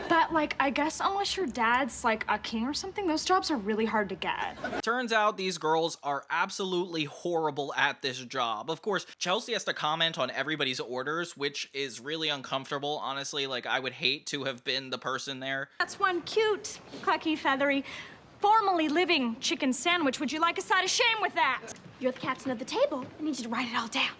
But, like, I guess unless your dad's, like, a king or something, those jobs are really hard to get. Turns out these girls are absolutely horrible at this job. Of course, Chelsea has to comment on everybody's orders, which is really uncomfortable, honestly. Like, I would hate to have been the person there. That's one cute, clucky, feathery, formerly living chicken sandwich. Would you like a side of shame with that? You're the captain of the table. I need you to write it all down.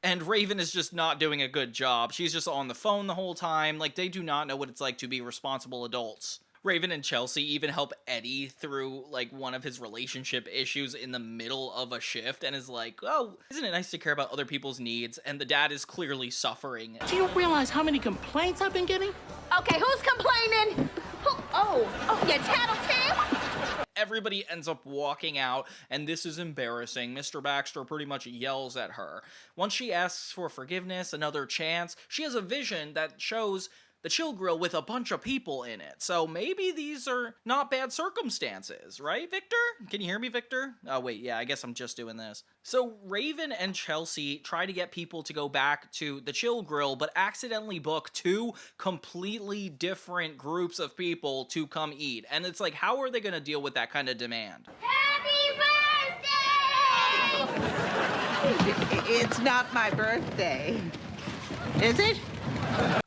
And Raven is just not doing a good job. She's just on the phone the whole time. Like, they do not know what it's like to be responsible adults. Raven and Chelsea even help Eddie through, like, one of his relationship issues in the middle of a shift and is like, oh, isn't it nice to care about other people's needs? And the dad is clearly suffering. Do you realize how many complaints I've been getting? Okay, who's complaining? Oh, you tattletale? Everybody ends up walking out, and this is embarrassing. Mr. Baxter pretty much yells at her. Once she asks for forgiveness, another chance, she has a vision that shows the Chill Grill with a bunch of people in it. So maybe these are not bad circumstances, right, Victor? Can you hear me, Victor? Oh, wait, yeah, I guess I'm just doing this. So Raven and Chelsea try to get people to go back to the Chill Grill, but accidentally book two completely different groups of people to come eat. And it's like, how are they gonna deal with that kind of demand? Happy birthday! It's not my birthday. Is it?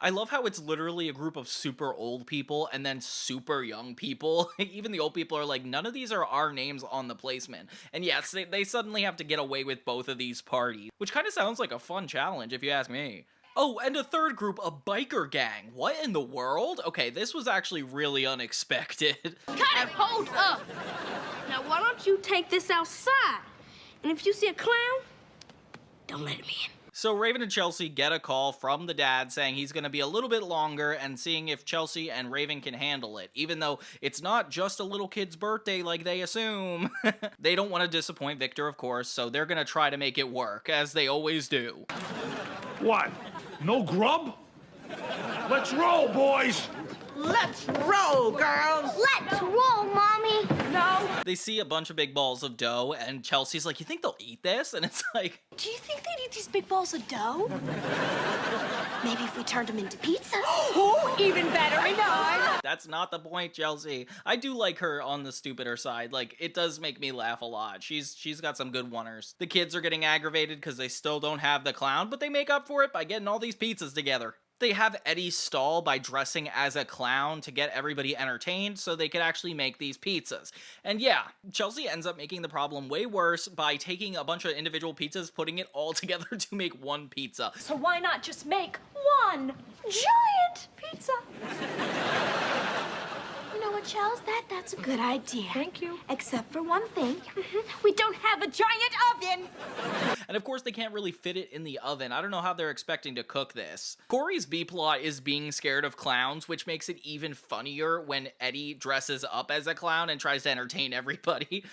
I love how it's literally a group of super old people and then super young people. Even the old people are like, none of these are our names on the placement. And yes, they suddenly have to get away with both of these parties, which kind of sounds like a fun challenge if you ask me. Oh, and a third group, a biker gang. What in the world? Okay, this was actually really unexpected. Cut it! Hold up! Now, why don't you take this outside? And if you see a clown, don't let him in. So Raven and Chelsea get a call from the dad saying he's going to be a little bit longer and seeing if Chelsea and Raven can handle it, even though it's not just a little kid's birthday like they assume. They don't want to disappoint Victor, of course, so they're going to try to make it work, as they always do. What? No grub? Let's roll, boys! Let's roll, girls! Let's roll, Mommy! No. They see a bunch of big balls of dough, and Chelsea's like, you think they'll eat this? And it's like... Do you think they'd eat these big balls of dough? Maybe if we turned them into pizzas? Oh, even better, I know. That's not the point, Chelsea. I do like her on the stupider side. Like, it does make me laugh a lot. She's got some good oneers. The kids are getting aggravated because they still don't have the clown, but they make up for it by getting all these pizzas together. They have Eddie stall by dressing as a clown to get everybody entertained so they could actually make these pizzas. And yeah, Chelsea ends up making the problem way worse by taking a bunch of individual pizzas, putting it all together to make one pizza. So why not just make one giant pizza? You know what, Chels? That's a good idea. Thank you. Except for one thing. We don't have a giant oven. And of course, they can't really fit it in the oven. I don't know how they're expecting to cook this. Corey's B-plot is being scared of clowns, which makes it even funnier when Eddie dresses up as a clown and tries to entertain everybody.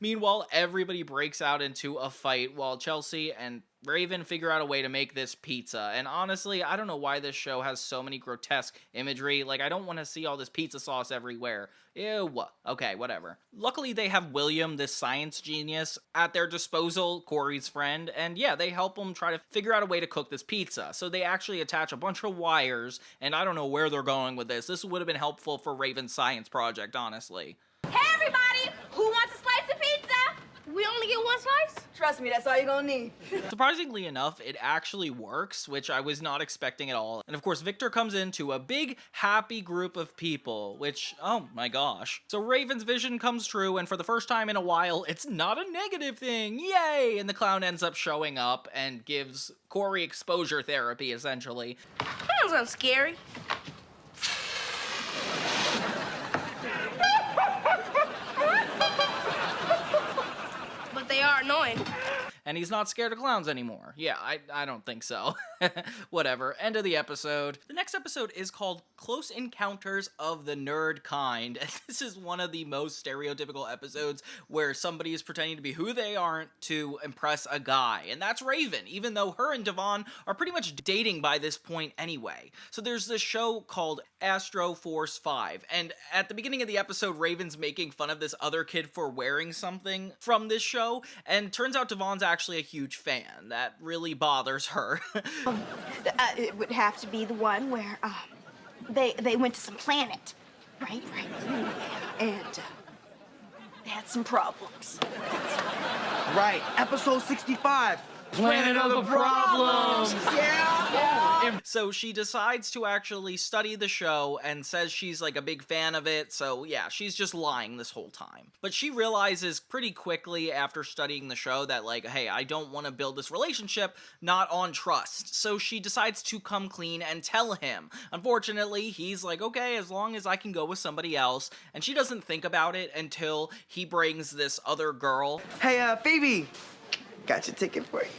Meanwhile, everybody breaks out into a fight while Chelsea and Raven figure out a way to make this pizza. And honestly, I don't know why this show has so many grotesque imagery. Like, I don't want to see all this pizza sauce everywhere. Ew. Okay, whatever. Luckily, they have William, this science genius, at their disposal, Corey's friend. And yeah, they help him try to figure out a way to cook this pizza. So they actually attach a bunch of wires, and I don't know where they're going with this. This would have been helpful for Raven's science project, honestly. Hey, everybody! Who wants a slice of pizza? We only get one slice? Trust me, that's all you're gonna need. Surprisingly enough, it actually works, which I was not expecting at all. And of course, Victor comes into a big, happy group of people, which, oh my gosh. So Raven's vision comes true, and for the first time in a while, it's not a negative thing. Yay! And the clown ends up showing up and gives Corey exposure therapy, essentially. That sounds scary. They are annoying. And he's not scared of clowns anymore. Yeah, I don't think so. Whatever. End of the episode. The next episode is called Close Encounters of the Nerd Kind. And this is one of the most stereotypical episodes where somebody is pretending to be who they aren't to impress a guy. And that's Raven, even though her and Devon are pretty much dating by this point anyway. So there's this show called Astro Force 5. And at the beginning of the episode, Raven's making fun of this other kid for wearing something from this show. And turns out Devon's actually a huge fan. That really bothers her. It would have to be the one where they went to some planet, right? And they had some problems. Right, episode 65. Planet of the Problems. Yeah. So she decides to actually study the show and says she's like a big fan of it. So yeah, she's just lying this whole time. But she realizes pretty quickly after studying the show that like, hey, I don't want to build this relationship not on trust. So she decides to come clean and tell him. Unfortunately, he's like, okay, as long as I can go with somebody else. And she doesn't think about it until he brings this other girl. Hey, Phoebe. Got your ticket for you.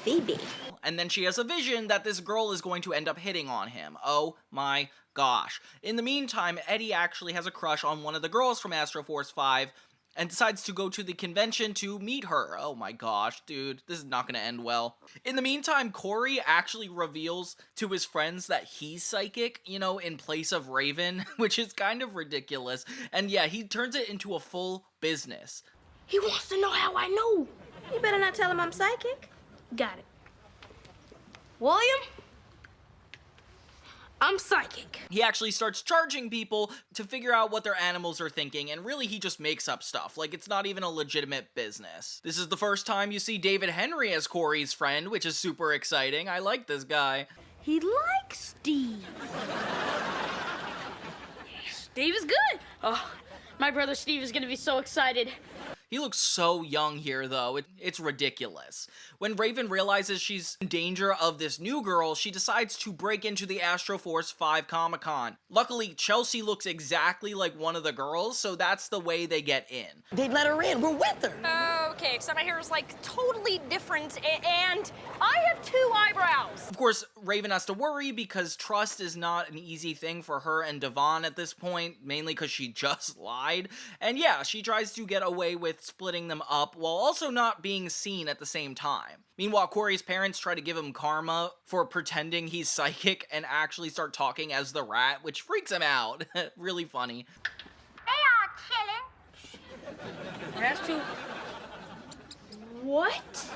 Phoebe. And then she has a vision that this girl is going to end up hitting on him. Oh my gosh. In the meantime, Eddie actually has a crush on one of the girls from Astro Force 5 and decides to go to the convention to meet her. Oh my gosh, dude, this is not gonna end well. In the meantime, Corey actually reveals to his friends that he's psychic, you know, in place of Raven, which is kind of ridiculous. And yeah, he turns it into a full business. He wants to know how I know. You better not tell him I'm psychic. Got it. William? I'm psychic. He actually starts charging people to figure out what their animals are thinking, and really he just makes up stuff. Like, it's not even a legitimate business. This is the first time you see David Henry as Corey's friend, which is super exciting. I like this guy. He likes Steve. Steve is good. Oh, my brother Steve is gonna be so excited. He looks so young here, though. It's ridiculous. When Raven realizes she's in danger of this new girl, she decides to break into the Astro Force 5 Comic-Con. Luckily, Chelsea looks exactly like one of the girls, so that's the way they get in. They let her in. We're with her. Okay, except my hair is like totally different, and I have 2 eyebrows. Of course, Raven has to worry because trust is not an easy thing for her and Devon at this point, mainly because she just lied. And yeah, she tries to get away with splitting them up while also not being seen at the same time. Meanwhile, Corey's parents try to give him karma for pretending he's psychic and actually start talking as the Rat, which freaks him out. Really funny. They are chilling. That's too... What?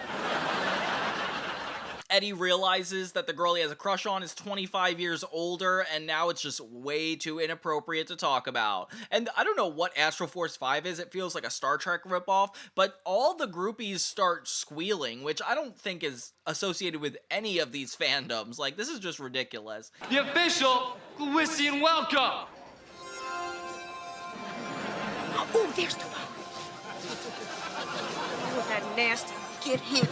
Eddie realizes that the girl he has a crush on is 25 years older, and now it's just way too inappropriate to talk about. And I don't know what Astro Force 5 is, it feels like a Star Trek ripoff, but all the groupies start squealing, which I don't think is associated with any of these fandoms. Like, this is just ridiculous. The official Gwisian welcome! Oh, there's the Oh, that nasty. Get him.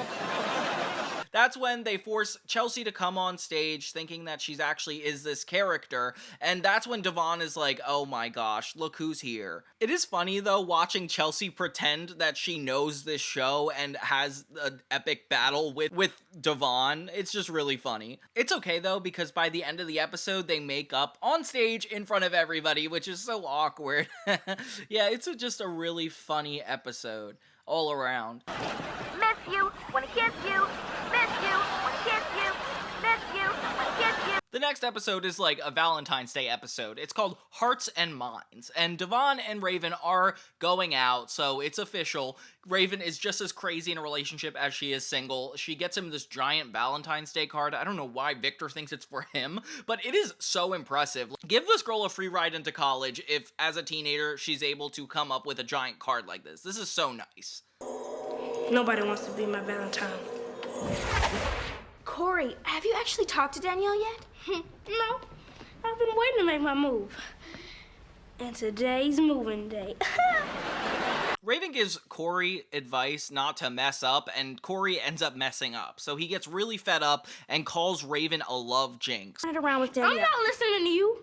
That's when they force Chelsea to come on stage thinking that she's actually is this character, and that's when Devon is like, oh my gosh, look who's here. It is funny though watching Chelsea pretend that she knows this show and has an epic battle with Devon. It's just really funny. It's okay though because by the end of the episode they make up on stage in front of everybody, which is so awkward. Yeah, it's just a really funny episode all around. Miss you, wanna kiss you. Miss you, wanna kiss you. Miss you, wanna kiss you. The next episode is like a Valentine's Day episode. It's called Hearts and Minds, and Devon and Raven are going out, so it's official. Raven is just as crazy in a relationship as she is single. She gets him this giant Valentine's Day card. I don't know why Victor thinks it's for him, but it is so impressive. Give this girl a free ride into college if, as a teenager, she's able to come up with a giant card like this. This is so nice. Nobody wants to be my Valentine. Corey, have you actually talked to Danielle yet? No, I've been waiting to make my move. And today's moving day. Raven gives Corey advice not to mess up, and Corey ends up messing up. So he gets really fed up and calls Raven a love jinx. Around with Danielle. I'm not listening to you.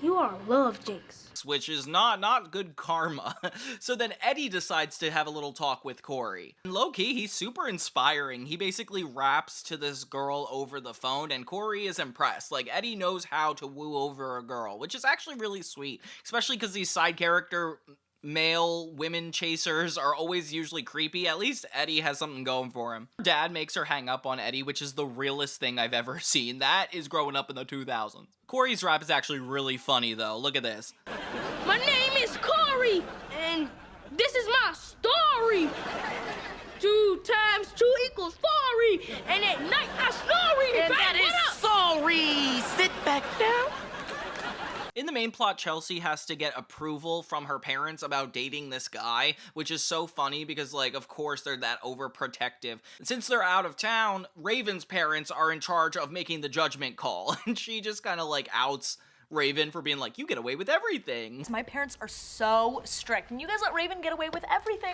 You are a love jinx. Which is not good karma. So then Eddie decides to have a little talk with Corey. And low-key, he's super inspiring. He basically raps to this girl over the phone, and Corey is impressed. Like, Eddie knows how to woo over a girl, which is actually really sweet. Especially because these side character male women chasers are always usually creepy. At least Eddie has something going for him. Dad makes her hang up on Eddie, which is the realest thing I've ever seen. That is growing up in the 2000s. Corey's rap is actually really funny though. Look at this. My name is Corey, and this is my story. 2 times 2 equals 4, and at night I snory. And that is sorry. Sit back down. In the main plot, Chelsea has to get approval from her parents about dating this guy, which is so funny because, like, of course they're that overprotective. And since they're out of town, Raven's parents are in charge of making the judgment call, and she just kind of, like, outs Raven for being like, you get away with everything. My parents are so strict, and you guys let Raven get away with everything.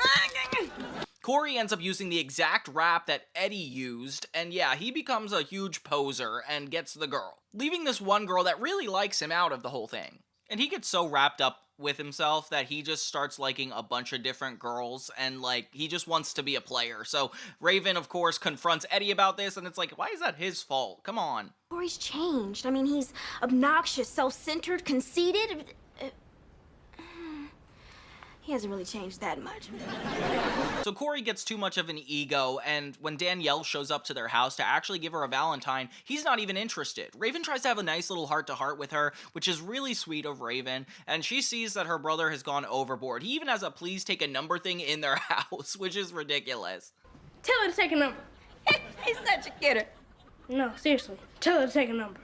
Corey ends up using the exact rap that Eddie used, and yeah, he becomes a huge poser and gets the girl, leaving this one girl that really likes him out of the whole thing. And he gets so wrapped up with himself that he just starts liking a bunch of different girls, and like, he just wants to be a player. So Raven, of course, confronts Eddie about this, and it's like, why is that his fault? Come on. Corey's changed. I mean, he's obnoxious, self-centered, conceited. He hasn't really changed that much. So Corey gets too much of an ego, and when Danielle shows up to their house to actually give her a Valentine, he's not even interested. Raven tries to have a nice little heart-to-heart with her, which is really sweet of Raven, and she sees that her brother has gone overboard. He even has a please take a number thing in their house, which is ridiculous. Tell her to take a number. He's such a kidder. No, seriously. Tell her to take a number.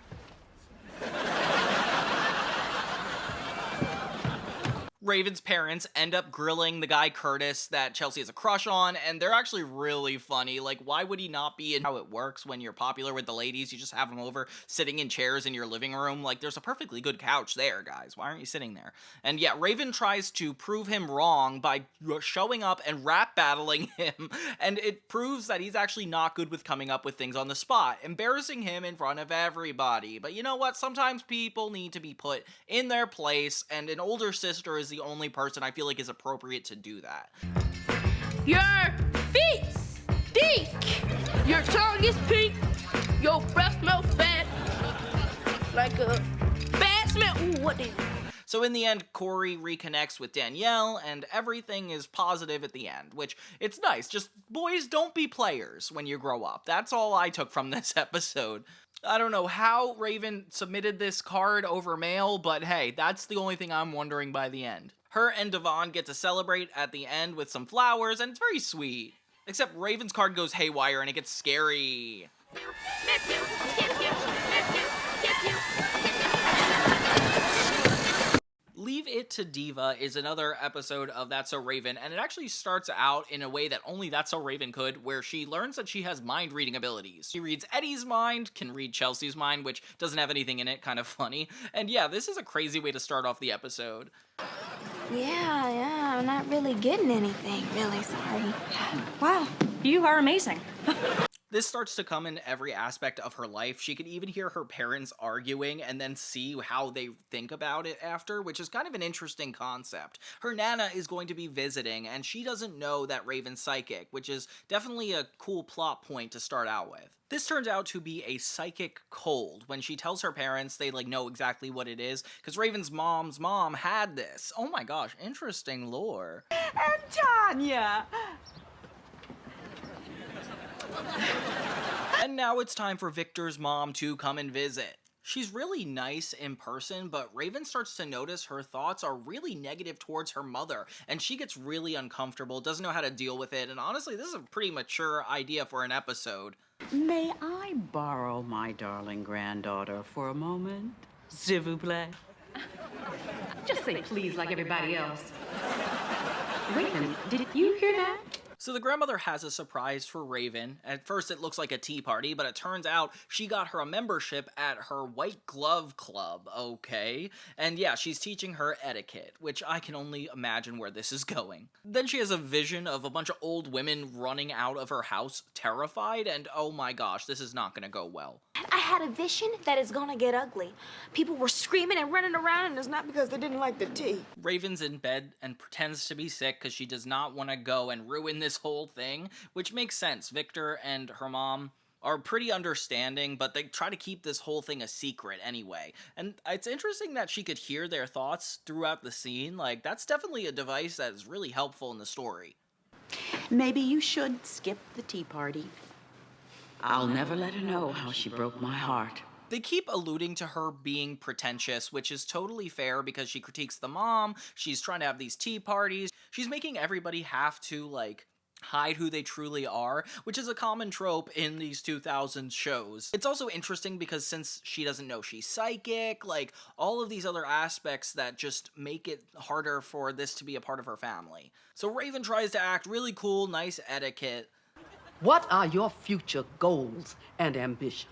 Raven's parents end up grilling the guy Curtis that Chelsea has a crush on, and they're actually really funny. Like, why would he not be in how it works when you're popular with the ladies? You just have him over sitting in chairs in your living room. Like, there's a perfectly good couch there, guys. Why aren't you sitting there? And yeah, Raven tries to prove him wrong by showing up and rap battling him, and it proves that he's actually not good with coming up with things on the spot, embarrassing him in front of everybody. But you know what? Sometimes people need to be put in their place, and an older sister is the only person I feel like is appropriate to do that. Your feet stink. Your tongue is pink. Your breath smells bad. Like a bad smell. Ooh, what did So in the end, Corey reconnects with Danielle, and everything is positive at the end, which, it's nice. Just, boys, don't be players when you grow up. That's all I took from this episode. I don't know how Raven submitted this card over mail, but hey, that's the only thing I'm wondering by the end. Her and Devon get to celebrate at the end with some flowers, and it's very sweet. Except Raven's card goes haywire, and it gets scary. Leave It to Diva is another episode of That's So Raven, and it actually starts out in a way that only That's So Raven could, where she learns that she has mind-reading abilities. She reads Eddie's mind, can read Chelsea's mind, which doesn't have anything in it, kind of funny. And yeah, this is a crazy way to start off the episode. Yeah, I'm not really getting anything, really sorry. Wow, you are amazing. This starts to come in every aspect of her life. She can even hear her parents arguing and then see how they think about it after, which is kind of an interesting concept. Her Nana is going to be visiting, and she doesn't know that Raven's psychic, which is definitely a cool plot point to start out with. This turns out to be a psychic cold. When she tells her parents, they know exactly what it is, because Raven's mom's mom had this. Oh my gosh, interesting lore. And Tanya! And now it's time for Victor's mom to come and visit. She's really nice in person, but Raven starts to notice her thoughts are really negative towards her mother, and she gets really uncomfortable, doesn't know how to deal with it, and honestly, this is a pretty mature idea for an episode. May I borrow my darling granddaughter for a moment? S'il vous plaît? Just say please like everybody else. Raven, did you hear that? So the grandmother has a surprise for Raven. At first it looks like a tea party, but it turns out she got her a membership at her White Glove Club, okay? And yeah, she's teaching her etiquette, which I can only imagine where this is going. Then she has a vision of a bunch of old women running out of her house, terrified, and oh my gosh, this is not gonna go well. I had a vision that is gonna get ugly. People were screaming and running around, and it's not because they didn't like the tea. Raven's in bed and pretends to be sick because she does not want to go and ruin this whole thing, which makes sense. Victor and her mom are pretty understanding, but they try to keep this whole thing a secret anyway. And it's interesting that she could hear their thoughts throughout the scene. Like, that's definitely a device that is really helpful in the story. Maybe you should skip the tea party. I'll never let her know how she broke my heart. They keep alluding to her being pretentious, which is totally fair because she critiques the mom, she's trying to have these tea parties, she's making everybody have to, hide who they truly are, which is a common trope in these 2000s shows. It's also interesting because since she doesn't know she's psychic, all of these other aspects that just make it harder for this to be a part of her family. So Raven tries to act really cool, nice etiquette. What are your future goals and ambitions?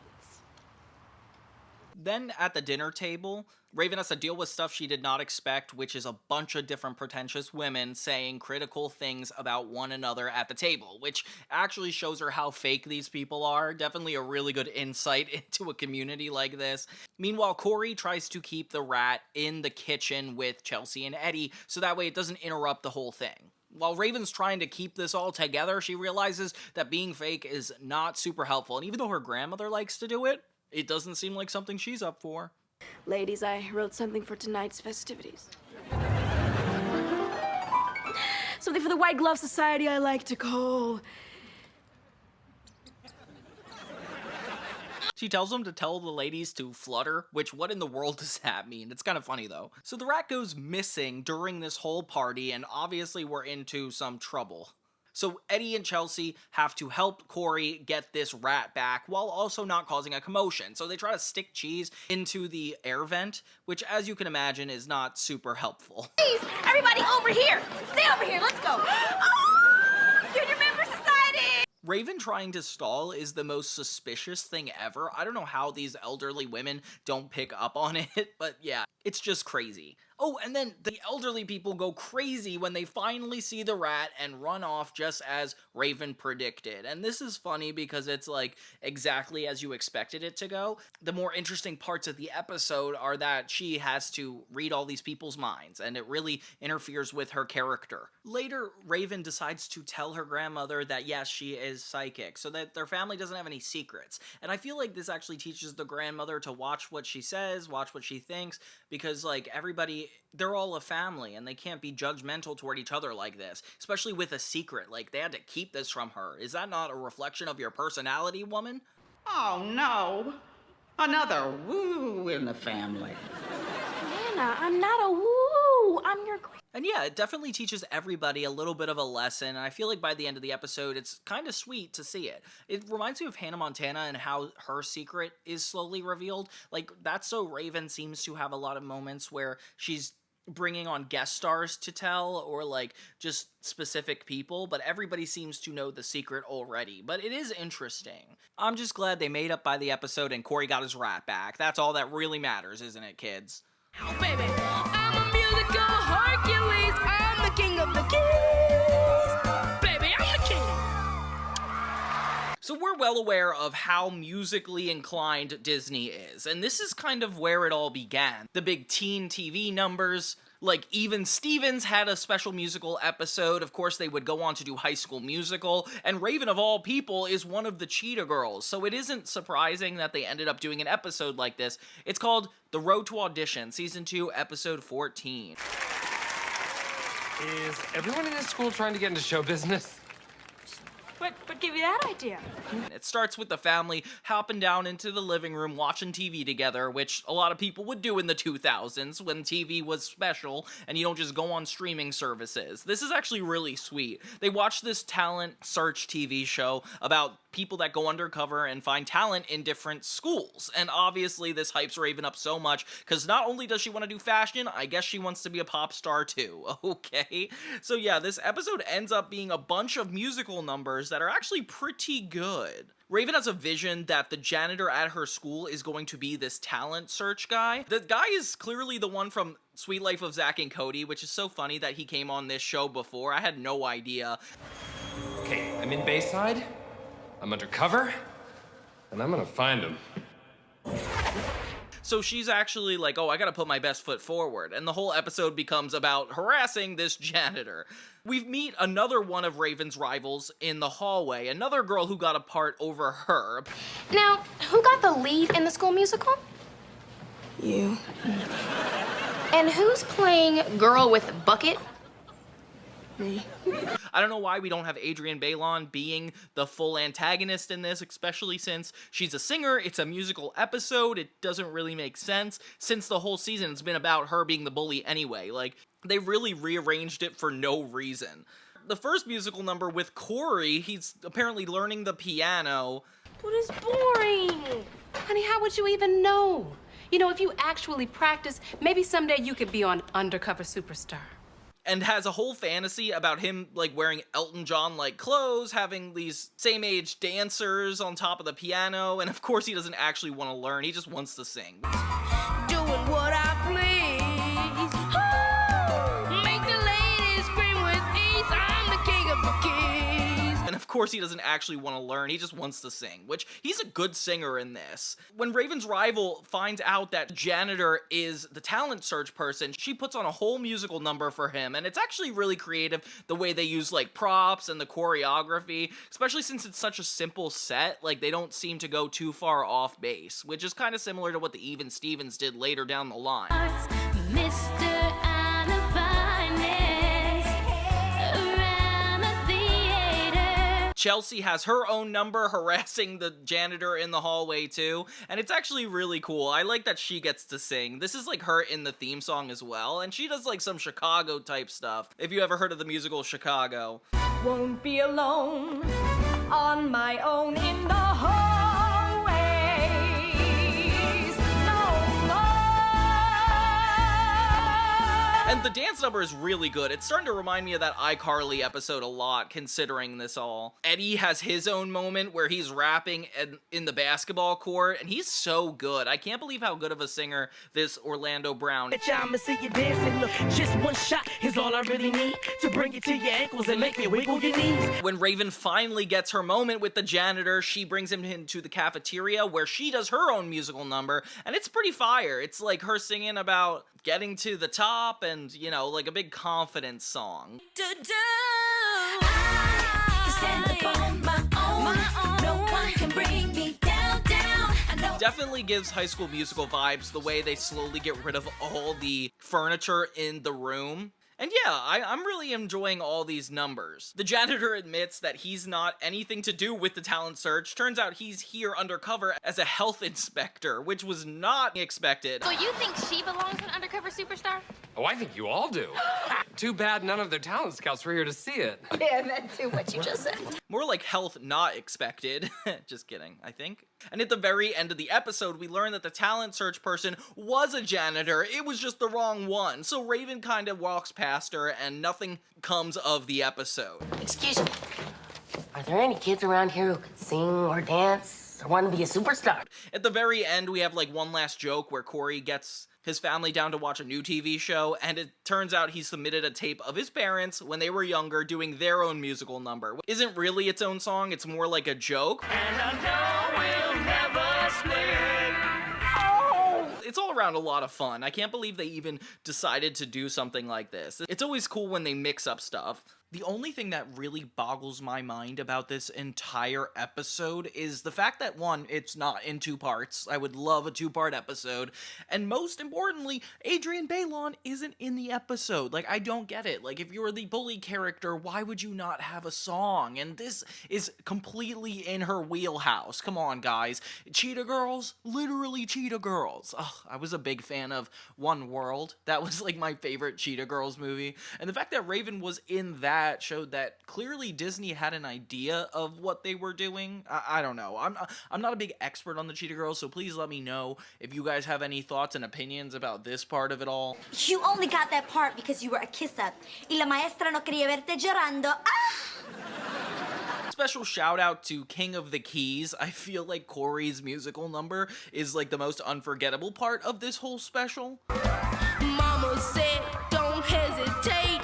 Then at the dinner table, Raven has to deal with stuff she did not expect, which is a bunch of different pretentious women saying critical things about one another at the table, which actually shows her how fake these people are. Definitely a really good insight into a community like this. Meanwhile, Corey tries to keep the rat in the kitchen with Chelsea and Eddie, so that way it doesn't interrupt the whole thing. While Raven's trying to keep this all together, she realizes that being fake is not super helpful, and even though her grandmother likes to do it, it doesn't seem like something she's up for. Ladies, I wrote something for tonight's festivities. Something for the White Glove Society I like to call... She tells them to tell the ladies to flutter, which what in the world does that mean? It's kind of funny though. So the rat goes missing during this whole party, and obviously we're into some trouble. So Eddie and Chelsea have to help Corey get this rat back while also not causing a commotion. So they try to stick cheese into the air vent, which, as you can imagine, is not super helpful. Please, everybody over here. Stay over here. Let's go. Oh, Junior Member Society. Raven trying to stall is the most suspicious thing ever. I don't know how these elderly women don't pick up on it, but yeah, it's just crazy. Oh, and then the elderly people go crazy when they finally see the rat and run off just as Raven predicted. And this is funny because it's like exactly as you expected it to go. The more interesting parts of the episode are that she has to read all these people's minds, and it really interferes with her character. Later, Raven decides to tell her grandmother that yes, she is psychic, so that their family doesn't have any secrets. And I feel like this actually teaches the grandmother to watch what she says, watch what she thinks, because like everybody, they're all a family and they can't be judgmental toward each other like this, especially with a secret. Like, they had to keep this from her. Is that not a reflection of your personality, woman? Oh, no. Another woo in the family. Nana, I'm not a woo. I'm your And yeah, it definitely teaches everybody a little bit of a lesson, and I feel like by the end of the episode, it's kind of sweet to see it. It reminds me of Hannah Montana and how her secret is slowly revealed. Like, That's So Raven seems to have a lot of moments where she's bringing on guest stars to tell, or like just specific people, but everybody seems to know the secret already. But it is interesting. I'm just glad they made up by the episode and Corey got his rat back. That's all that really matters, isn't it, kids? Oh, baby, I'm a musical Hercules. I'm the king of the keys. Baby, I'm the king. So we're well aware of how musically inclined Disney is, and this is kind of where it all began. The big teen TV numbers, like Even Stevens had a special musical episode. Of course, they would go on to do High School Musical, and Raven, of all people, is one of the Cheetah Girls, so it isn't surprising that they ended up doing an episode like this. It's called The Road to Audition, Season 2, Episode 14. Is everyone in this school trying to get into show business? What gave you that idea? It starts with the family hopping down into the living room watching TV together, which a lot of people would do in the 2000s when TV was special and you don't just go on streaming services. This is actually really sweet. They watch this talent search TV show about people that go undercover and find talent in different schools. And obviously this hypes Raven up so much because not only does she want to do fashion, I guess she wants to be a pop star too, okay? So yeah, this episode ends up being a bunch of musical numbers that are actually pretty good. Raven has a vision that the janitor at her school is going to be this talent search guy. The guy is clearly the one from Sweet Life of Zack and Cody, which is so funny that he came on this show before. I had no idea. Okay, I'm in Bayside, I'm undercover, and I'm gonna find him. So she's actually like, oh, I gotta put my best foot forward, and the whole episode becomes about harassing this janitor. We meet another one of Raven's rivals in the hallway, another girl who got a part over her. Now, who got the lead in the school musical? You. And who's playing Girl with Bucket? Me. I don't know why we don't have Adrienne Bailon being the full antagonist in this, especially since she's a singer, it's a musical episode, it doesn't really make sense, since the whole season's been about her being the bully anyway. Like, they really rearranged it for no reason. The first musical number with Corey, he's apparently learning the piano. But it's boring. Honey, how would you even know? You know, if you actually practice, maybe someday you could be on Undercover Superstar. And has a whole fantasy about him, like, wearing Elton John-like clothes, having these same-age dancers on top of the piano, and of course he doesn't actually want to learn, he just wants to sing. Doing what I please. Oh, make the ladies scream with ease. I'm the king of the keys. And of course he doesn't actually want to learn, he just wants to sing, which he's a good singer in this. When Raven's rival finds out that janitor is the talent search person, she puts on a whole musical number for him, and it's actually really creative the way they use like props and the choreography, especially since it's such a simple set. Like, they don't seem to go too far off base, which is kind of similar to what the Even Stevens did later down the line. Chelsea has her own number harassing the janitor in the hallway too, and it's actually really cool. I like that she gets to sing. This is like her in the theme song as well, and she does like some Chicago type stuff, if you ever heard of the musical Chicago. Won't be alone on my own in the hallways no more. And the dance number is really good. It's starting to remind me of that iCarly episode a lot, considering this all. Eddie has his own moment where he's rapping in the basketball court, and he's so good. I can't believe how good of a singer this Orlando Brown is. I'ma see you dancing. Look, just one shot is all I really need to bring it to your ankles and make you wiggle your knees. When Raven finally gets her moment with the janitor, she brings him into the cafeteria where she does her own musical number, and it's pretty fire. It's like her singing about getting to the top and, you know, like a big confidence song. Definitely gives High School Musical vibes the way they slowly get rid of all the furniture in the room. And yeah, I'm really enjoying all these numbers. The janitor admits that he's not anything to do with the talent search. Turns out he's here undercover as a health inspector, which was not expected. So you think she belongs to an undercover superstar? Oh, I think you all do. Too bad none of their talent scouts were here to see it. Yeah, that too, what you just said. More like health not expected. Just kidding, I think. And at the very end of the episode, we learn that the talent search person was a janitor. It was just the wrong one. So Raven kind of walks past her and nothing comes of the episode. Excuse me. Are there any kids around here who could sing or dance or want to be a superstar? At the very end, we have like one last joke where Corey gets his family down to watch a new TV show, and it turns out he submitted a tape of his parents when they were younger doing their own musical number. Isn't really its own song, it's more like a joke. And I know we'll never split. It's all around a lot of fun. I can't believe they even decided to do something like this. It's always cool when they mix up stuff. The only thing that really boggles my mind about this entire episode is the fact that, one, it's not in 2 parts. I would love a 2-part episode. And most importantly, Adrienne Bailon isn't in the episode. Like, I don't get it. Like, if you're the bully character, why would you not have a song? And this is completely in her wheelhouse. Come on, guys. Cheetah Girls? Literally Cheetah Girls. Ugh, I was a big fan of One World. That was, like, my favorite Cheetah Girls movie. And the fact that Raven was in that showed that clearly Disney had an idea of what they were doing. I don't know. I'm not a big expert on the Cheetah Girls, so please let me know if you guys have any thoughts and opinions about this part of it all. You only got that part because you were a kiss-up. Y la maestra no quería verte llorando. Ah! Special shout out to King of the Keys. I feel like Corey's musical number is like the most unforgettable part of this whole special. Mama said, don't hesitate.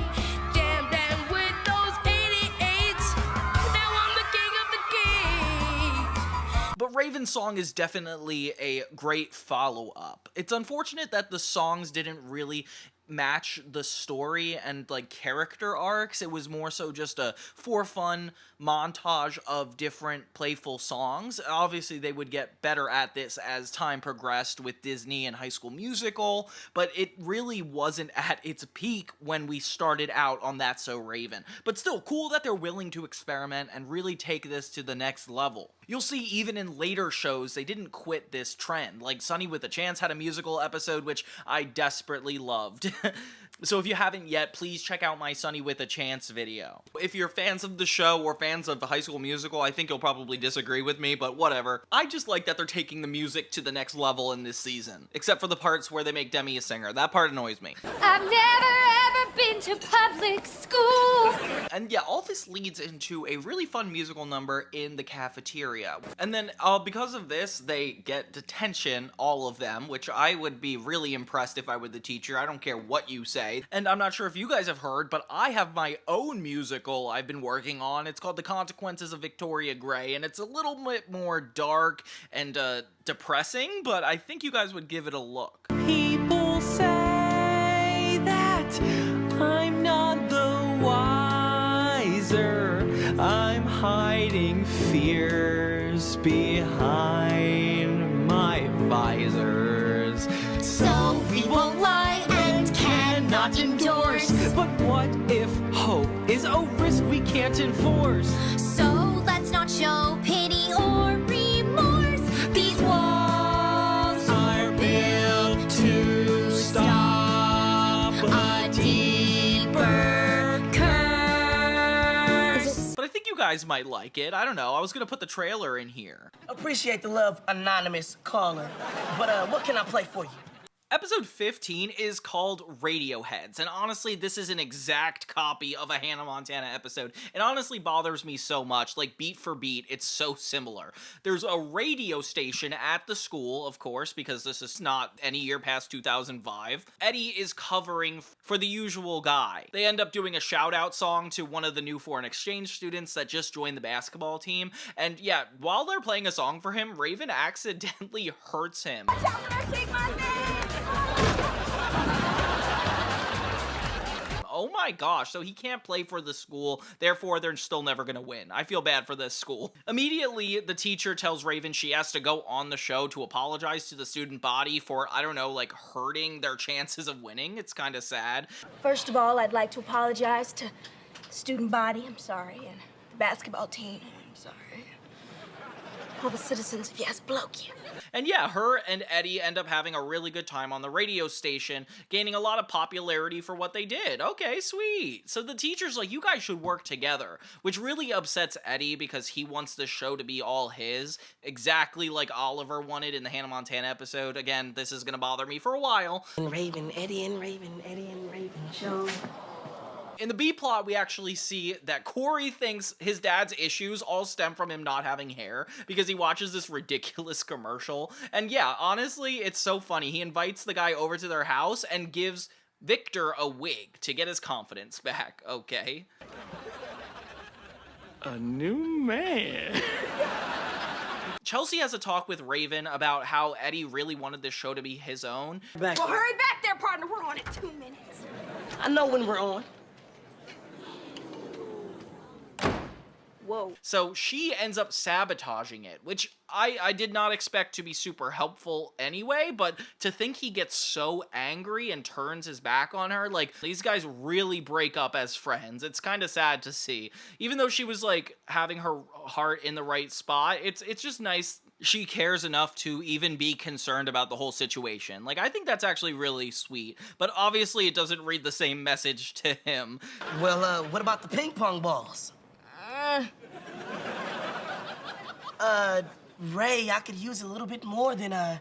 But Raven's song is definitely a great follow-up. It's unfortunate that the songs didn't really match the story and like character arcs. It was more so just a for fun montage of different playful songs. Obviously they would get better at this as time progressed with Disney and High School Musical, but it really wasn't at its peak when we started out on That's So Raven. But still cool that they're willing to experiment and really take this to the next level. You'll see even in later shows they didn't quit this trend. Like Sunny with a Chance had a musical episode which I desperately loved. So if you haven't yet, please check out my Sunny with a Chance video. If you're fans of the show or fans of the High School Musical, I think you'll probably disagree with me, but whatever. I just like that they're taking the music to the next level in this season. Except for the parts where they make Demi a singer. That part annoys me. I've never ever been to public school. And yeah, all this leads into a really fun musical number in the cafeteria. And then because of this, they get detention, all of them, which I would be really impressed if I were the teacher. I don't care what you say. And I'm not sure if you guys have heard, but I have my own musical I've been working on. It's called The Consequences of Victoria Gray, and it's a little bit more dark and depressing, but I think you guys would give it a look. People say that I'm not the wiser. I'm hiding fears behind my visors. So we won't lie and cannot endorse. But what if hope is a risk we can't enforce? So let's not show pity or remorse. These walls are built to stop a deeper curse. But I think you guys might like it. I don't know. I was gonna put the trailer in here. Appreciate the love, anonymous caller. But what can I play for you? Episode 15 is called Radioheads, and honestly, this is an exact copy of a Hannah Montana episode. It honestly bothers me so much, like beat for beat, it's so similar. There's a radio station at the school, of course, because this is not any year past 2005. Eddie is covering for the usual guy. They end up doing a shout-out song to one of the new foreign exchange students that just joined the basketball team, and yeah, while they're playing a song for him, Raven accidentally hurts him. Oh my gosh, so he can't play for the school, therefore they're still never gonna win. I feel bad for this school. Immediately, the teacher tells Raven she has to go on the show to apologize to the student body for, I don't know, like hurting their chances of winning. It's kind of sad. First of all, I'd like to apologize to the student body, I'm sorry, and the basketball team, I'm sorry. All the citizens of Yes Bloke you. And yeah, her and Eddie end up having a really good time on the radio station, gaining a lot of popularity for what they did. Okay, sweet. So the teacher's like, you guys should work together, which really upsets Eddie because he wants the show to be all his, exactly like Oliver wanted in the Hannah Montana episode. Again, this is gonna bother me for a while. Raven, Eddie and Raven, Eddie and Raven show. In the B-plot, we actually see that Corey thinks his dad's issues all stem from him not having hair because he watches this ridiculous commercial. And yeah, honestly, it's so funny. He invites the guy over to their house and gives Victor a wig to get his confidence back, okay? A new man. Chelsea has a talk with Raven about how Eddie really wanted this show to be his own. Well, hurry back there, partner. We're on in 2 minutes. I know when we're on. Whoa. So she ends up sabotaging it, which I did not expect to be super helpful anyway, but to think he gets so angry and turns his back on her, like, these guys really break up as friends. It's kind of sad to see. Even though she was, like, having her heart in the right spot, it's just nice she cares enough to even be concerned about the whole situation. Like, I think that's actually really sweet, but obviously it doesn't read the same message to him. Well, what about the ping pong balls? Ray, I could use a little bit more than,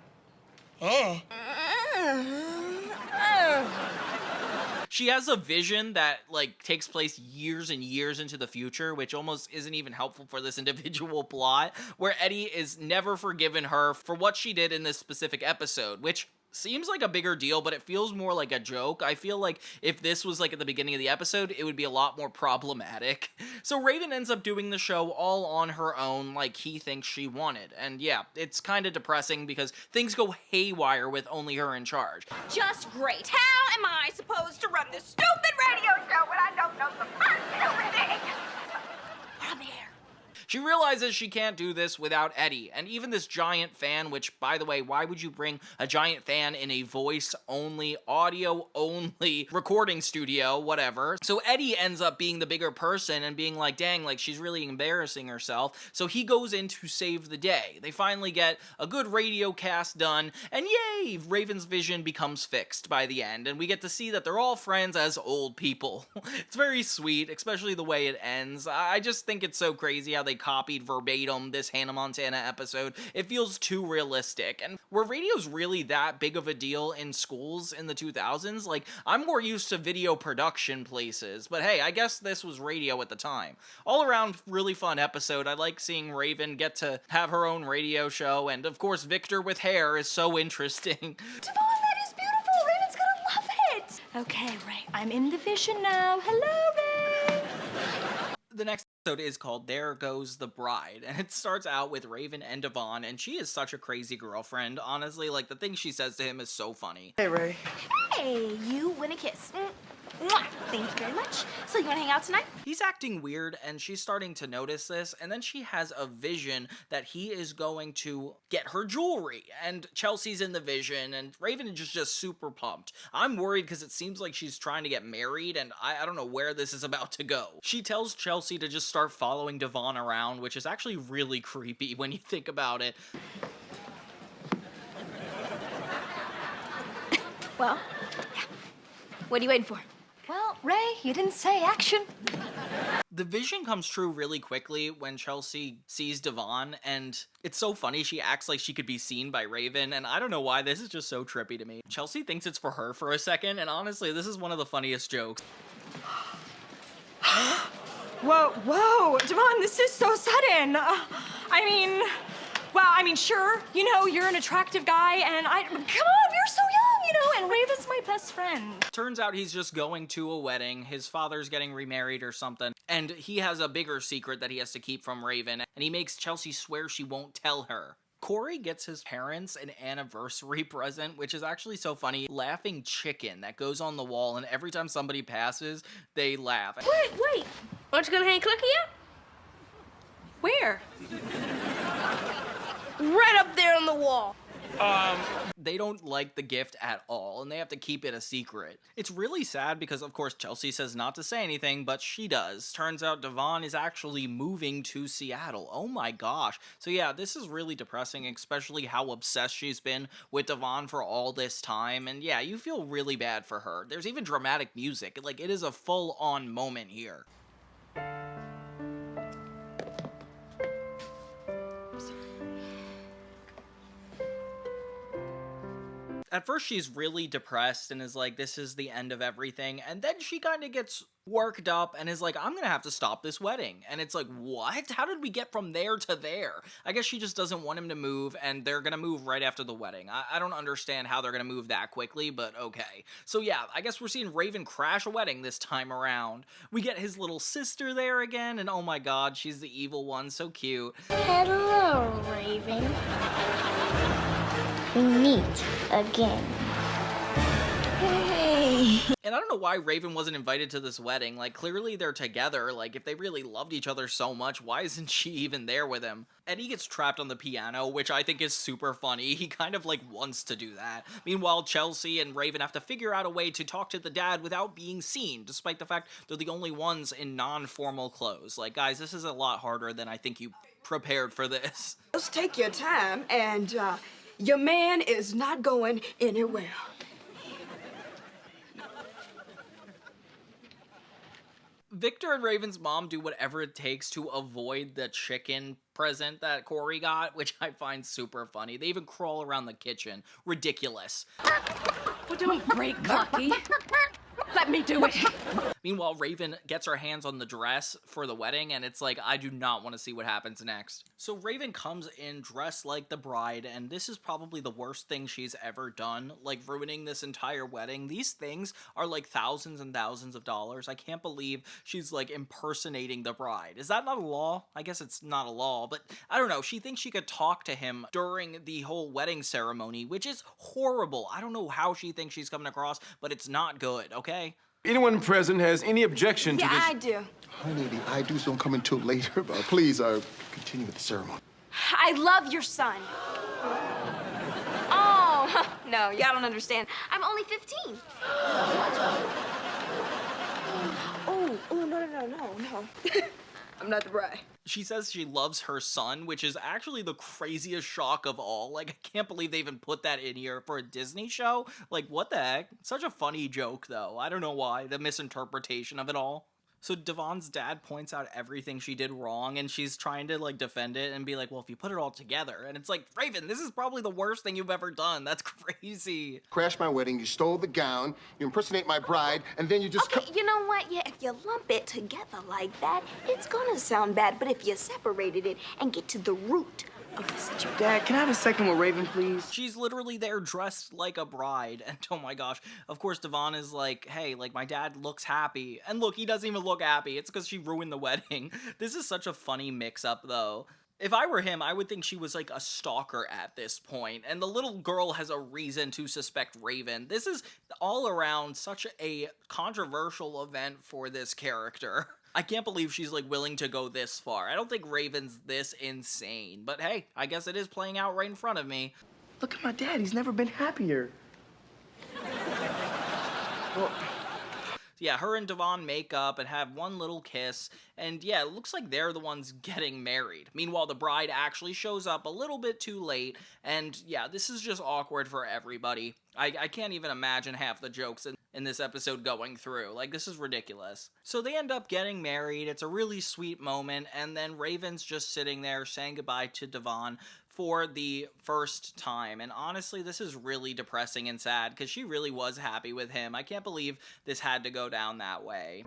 She has a vision that, like, takes place years and years into the future, which almost isn't even helpful for this individual plot, where Eddie is never forgiven her for what she did in this specific episode, which seems like a bigger deal, but it feels more like a joke. I feel like if this was like at the beginning of the episode, it would be a lot more problematic. So Raven ends up doing the show all on her own like he thinks she wanted. And yeah, it's kind of depressing because things go haywire with only her in charge. Just great. How am I supposed to run this stupid radio show when I don't know the first stupid thing? From here. She realizes she can't do this without Eddie, and even this giant fan, which, by the way, why would you bring a giant fan in a voice-only, audio-only recording studio, whatever. So Eddie ends up being the bigger person and being like, dang, like, she's really embarrassing herself, so he goes in to save the day. They finally get a good radio cast done, and yay, Raven's vision becomes fixed by the end, and we get to see that they're all friends as old people. It's very sweet, especially the way it ends. I just think it's so crazy how they copied verbatim this Hannah Montana episode. It feels too realistic. And were radios really that big of a deal in schools in the 2000s? Like, I'm more used to video production places, but hey, I guess this was radio at the time. All around, really fun episode. I like seeing Raven get to have her own radio show, and of course, Victor with hair is so interesting. Devon, that is beautiful. Raven's gonna love it. Okay, Ray, I'm in the vision now. Hello, Ray. The next episode is called There Goes the Bride, and it starts out with Raven and Devon, and she is such a crazy girlfriend. Honestly, like, the things she says to him is so funny. Hey, Ray. Hey, you win a kiss. Mwah! Thank you very much. So you want to hang out tonight? He's acting weird, and she's starting to notice this, and then she has a vision that he is going to get her jewelry, and Chelsea's in the vision, and Raven is just super pumped. I'm worried because it seems like she's trying to get married, and I don't know where this is about to go. She tells Chelsea to just start following Devon around, which is actually really creepy when you think about it. Well, yeah. What are you waiting for? Well, Ray, you didn't say action. The vision comes true really quickly when Chelsea sees Devon, and it's so funny, she acts like she could be seen by Raven, and I don't know why, this is just so trippy to me. Chelsea thinks it's for her for a second, and honestly, this is one of the funniest jokes. Whoa, Devon, this is so sudden. Sure, you're an attractive guy, and come on, you're so young, and Raven's my best friend. Turns out he's just going to a wedding, his father's getting remarried or something, and he has a bigger secret that he has to keep from Raven, and he makes Chelsea swear she won't tell her. Corey gets his parents an anniversary present, which is actually so funny. Laughing chicken that goes on the wall, and every time somebody passes, they laugh. Wait. Aren't you gonna hang Clucky up? Where? Right up there on the wall. They don't like the gift at all, and they have to keep it a secret. It's really sad because, of course, Chelsea says not to say anything, but she does. Turns out Devon is actually moving to Seattle. Oh my gosh. So yeah, this is really depressing, especially how obsessed she's been with Devon for all this time. And yeah, you feel really bad for her. There's even dramatic music. Like, it is a full-on moment here. At first, she's really depressed and is like, this is the end of everything. And then she kind of gets worked up and is like, I'm gonna have to stop this wedding. And it's like, what? How did we get from there to there? I guess she just doesn't want him to move, and they're gonna move right after the wedding. I don't understand how they're gonna move that quickly, but okay. So yeah, I guess we're seeing Raven crash a wedding this time around. We get his little sister there again, and oh my god, she's the evil one, so cute. Hello, Raven. We meet again. Hey. And I don't know why Raven wasn't invited to this wedding. Like, clearly they're together. Like, if they really loved each other so much, why isn't she even there with him? And he gets trapped on the piano, which I think is super funny. He kind of, like, wants to do that. Meanwhile, Chelsea and Raven have to figure out a way to talk to the dad without being seen, despite the fact they're the only ones in non-formal clothes. Like, guys, this is a lot harder than I think you prepared for this. Just take your time, and your man is not going anywhere. Victor and Raven's mom do whatever it takes to avoid the chicken present that Corey got, which I find super funny. They even crawl around the kitchen. Ridiculous. Well, don't break Clucky. Let me do it. Meanwhile, Raven gets her hands on the dress for the wedding, and it's like, I do not want to see what happens next. So Raven comes in dressed like the bride, and this is probably the worst thing she's ever done, like ruining this entire wedding. These things are like thousands and thousands of dollars. I can't believe she's like impersonating the bride. Is that not a law? I guess it's not a law, but I don't know. She thinks she could talk to him during the whole wedding ceremony, which is horrible. I don't know how she thinks she's coming across, but it's not good, okay? Anyone present has any objection to this? Yeah, I do. Honey, the I do's don't come until later, but please, continue with the ceremony. I love your son. Oh, no, y'all don't understand. I'm only 15. Oh, no. I'm not the bride. She says she loves her son, which is actually the craziest shock of all. Like, I can't believe they even put that in here for a Disney show. Like, what the heck? Such a funny joke, though. I don't know why. The misinterpretation of it all. So Devon's dad points out everything she did wrong, and she's trying to, like, defend it and be like, well, if you put it all together. And it's like, Raven, this is probably the worst thing you've ever done. That's crazy. Crashed my wedding, you stole the gown, you impersonate my bride, and then you just... Okay, you know what? Yeah, if you lump it together like that, it's gonna sound bad. But if you separated it and get to the root of the situation... Dad, can I have a second with Raven, please? She's literally there dressed like a bride, and oh my gosh, of course Devon is like, hey, like, my dad looks happy, and look, he doesn't even look happy. It's because she ruined the wedding. This is such a funny mix-up, though. If I were him, I would think she was like a stalker at this point, and the little girl has a reason to suspect Raven. This is all around such a controversial event for this character. I can't believe she's like willing to go this far. I don't think Raven's this insane, but hey, I guess it is playing out right in front of me. Look at my dad. He's never been happier. Well, yeah, her and Devon make up and have one little kiss, and yeah, it looks like they're the ones getting married. Meanwhile, the bride actually shows up a little bit too late, and yeah, this is just awkward for everybody. I can't even imagine half the jokes in this episode going through. Like, this is ridiculous. So they end up getting married, it's a really sweet moment, and then Raven's just sitting there saying goodbye to Devon for the first time. And honestly, this is really depressing and sad because she really was happy with him. I can't believe this had to go down that way.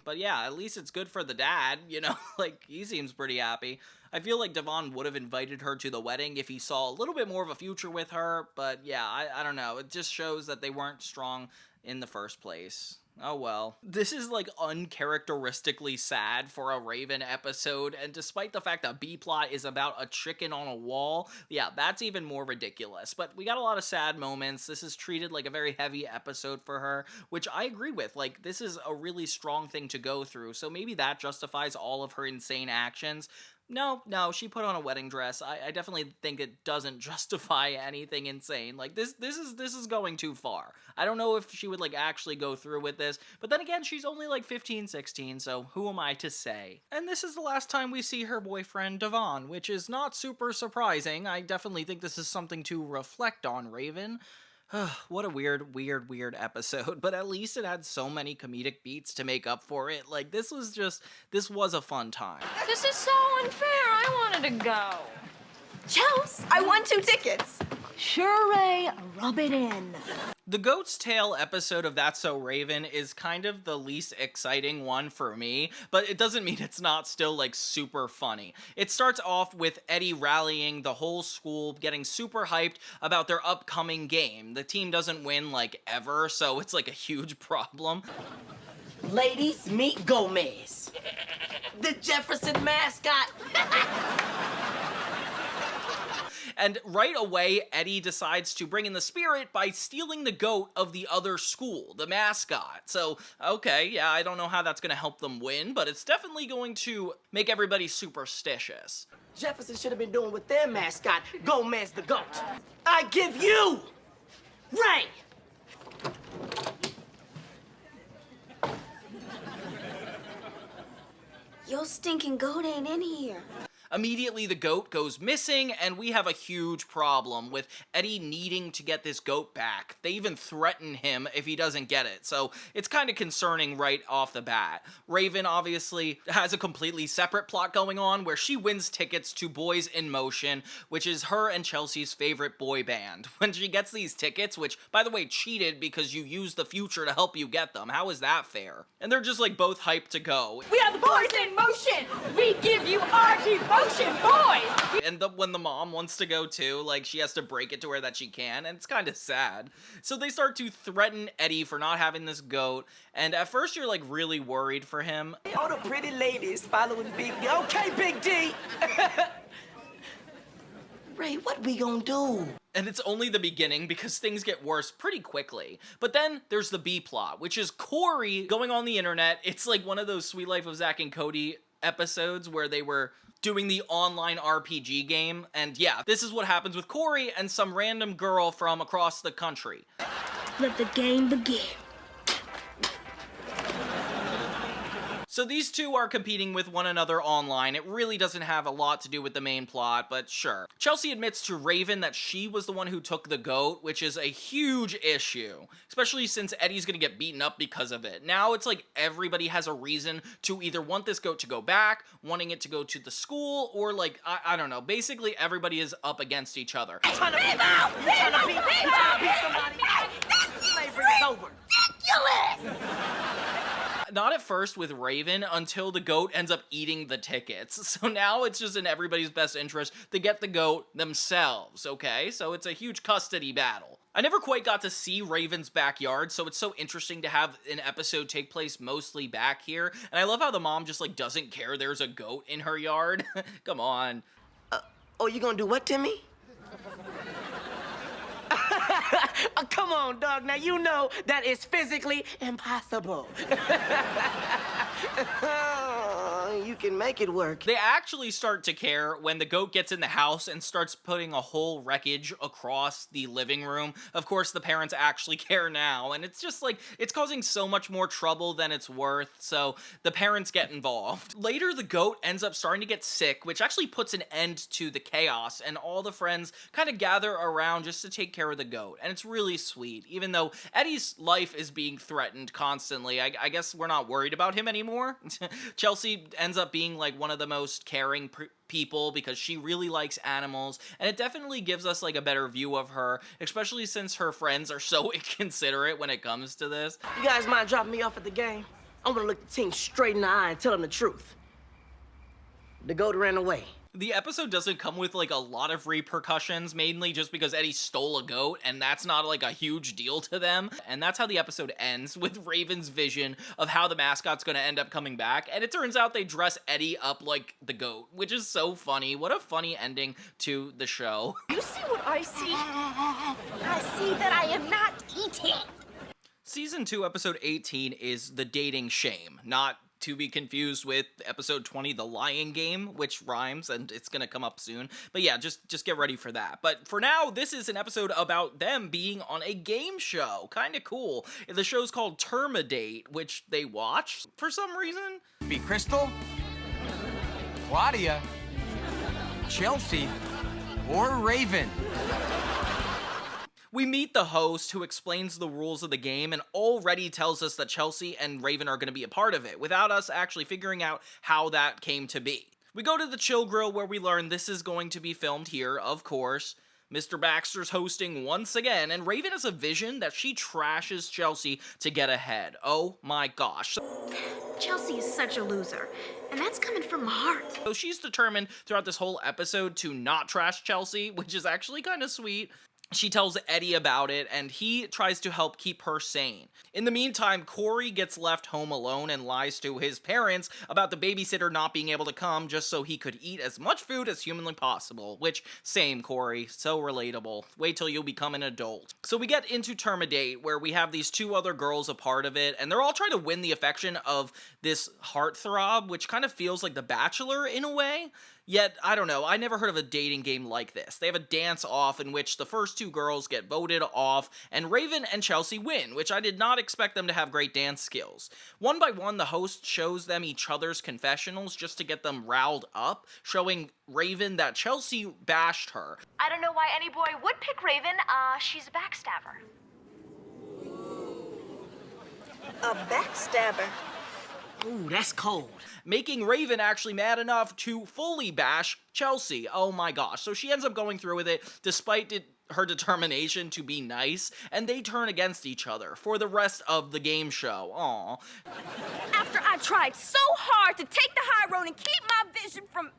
But yeah, at least it's good for the dad, you know, like, he seems pretty happy. I feel like Devon would have invited her to the wedding if he saw a little bit more of a future with her, but yeah, I don't know. It just shows that they weren't strong in the first place. Oh well. This is like uncharacteristically sad for a Raven episode, and despite the fact that B-plot is about a chicken on a wall, yeah, that's even more ridiculous. But we got a lot of sad moments. This is treated like a very heavy episode for her, which I agree with. Like, this is a really strong thing to go through, so maybe that justifies all of her insane actions. No, she put on a wedding dress. I definitely think it doesn't justify anything insane. Like, this is going too far. I don't know if she would, like, actually go through with this, but then again, she's only, like, 15, 16, so who am I to say? And this is the last time we see her boyfriend, Devon, which is not super surprising. I definitely think this is something to reflect on, Raven. What a weird episode, but at least it had so many comedic beats to make up for it. Like, this was a fun time. This is so unfair. I wanted to go. Chels, I won 2 tickets. Sure, Ray, rub it in. The Goat's Tail episode of That's So Raven is kind of the least exciting one for me, but it doesn't mean it's not still, like, super funny. It starts off with Eddie rallying the whole school, getting super hyped about their upcoming game. The team doesn't win, like, ever, so it's, like, a huge problem. Ladies, meet Gomez, the Jefferson mascot. And right away, Eddie decides to bring in the spirit by stealing the goat of the other school, the mascot. So, okay, yeah, I don't know how that's going to help them win, but it's definitely going to make everybody superstitious. Jefferson should have been doing with their mascot, Gomez the goat. I give you, Ray. Your stinking goat ain't in here. Immediately, the goat goes missing, and we have a huge problem with Eddie needing to get this goat back. They even threaten him if he doesn't get it, so it's kind of concerning right off the bat. Raven obviously has a completely separate plot going on where she wins tickets to Boys in Motion, which is her and Chelsea's favorite boy band. When she gets these tickets, which, by the way, cheated because you used the future to help you get them. How is that fair? And they're just like both hyped to go. We are the Boys in Motion. We give you RG Motion, boys. And when the mom wants to go too, like, she has to break it to her that she can, and it's kind of sad. So they start to threaten Eddie for not having this goat, and at first you're like really worried for him. All the pretty ladies following Big D. Okay, Big D. Ray, what we gonna do? And it's only the beginning because things get worse pretty quickly. But then there's the B plot, which is Corey going on the internet. It's like one of those Sweet Life of Zack and Cody episodes where they were doing the online RPG game. And yeah, this is what happens with Corey and some random girl from across the country. Let the game begin. So these two are competing with one another online. It really doesn't have a lot to do with the main plot, but sure. Chelsea admits to Raven that she was the one who took the goat, which is a huge issue, especially since Eddie's gonna get beaten up because of it. Now it's like everybody has a reason to either want this goat to go back, wanting it to go to the school, or like, I don't know. Basically, everybody is up against each other. Slavery is over. Ridiculous! Not at first with Raven until the goat ends up eating the tickets. So now it's just in everybody's best interest to get the goat themselves, okay? So it's a huge custody battle. I never quite got to see Raven's backyard, so it's so interesting to have an episode take place mostly back here. And I love how the mom just, like, doesn't care there's a goat in her yard. Come on. Oh, you gonna do what to me? Oh, come on, dog. Now you know that is physically impossible. You can make it work. They actually start to care when the goat gets in the house and starts putting a whole wreckage across the living room. Of course, the parents actually care now, and it's just like, it's causing so much more trouble than it's worth, so the parents get involved. Later, the goat ends up starting to get sick, which actually puts an end to the chaos, and all the friends kind of gather around just to take care of the goat, and it's really sweet. Even though Eddie's life is being threatened constantly, I guess we're not worried about him anymore. Chelsea ends up being like one of the most caring people because she really likes animals, and it definitely gives us like a better view of her, especially since her friends are so inconsiderate when it comes to this. You guys mind dropping me off at the game? I'm gonna look the team straight in the eye and tell them the truth. The goat ran away. The episode doesn't come with like a lot of repercussions, mainly just because Eddie stole a goat, and that's not like a huge deal to them. And that's how the episode ends, with Raven's vision of how the mascot's gonna end up coming back. And it turns out they dress Eddie up like the goat, which is so funny. What a funny ending to the show. You see what I see? I see that I am not eating. Season 2, episode 18 is The Dating Shame, not to be confused with episode 20, The Lying Game, which rhymes, and it's gonna come up soon. But yeah, just get ready for that. But for now, this is an episode about them being on a game show. Kinda cool. The show's called Termidate, which they watch for some reason. Be Crystal, Claudia, Chelsea, or Raven. We meet the host, who explains the rules of the game and already tells us that Chelsea and Raven are going to be a part of it, without us actually figuring out how that came to be. We go to the Chill Grill, where we learn this is going to be filmed here, of course. Mr. Baxter's hosting once again, and Raven has a vision that she trashes Chelsea to get ahead. Oh my gosh. Chelsea is such a loser, and that's coming from my heart. So she's determined throughout this whole episode to not trash Chelsea, which is actually kind of sweet. She tells Eddie about it, and he tries to help keep her sane. In the meantime, Corey gets left home alone and lies to his parents about the babysitter not being able to come just so he could eat as much food as humanly possible. Which, same, Corey. So relatable. Wait till you become an adult. So we get into Termidate, where we have these two other girls a part of it, and they're all trying to win the affection of this heartthrob, which kind of feels like The Bachelor in a way. Yet, I don't know, I never heard of a dating game like this. They have a dance-off in which the first two girls get voted off, and Raven and Chelsea win, which I did not expect them to have great dance skills. One by one, the host shows them each other's confessionals just to get them riled up, showing Raven that Chelsea bashed her. I don't know why any boy would pick Raven. She's a backstabber. A backstabber? Ooh, that's cold. Making Raven actually mad enough to fully bash Chelsea. Oh my gosh. So she ends up going through with it, despite her determination to be nice, and they turn against each other for the rest of the game show. Aww. After I tried so hard to take the high road and keep my vision from...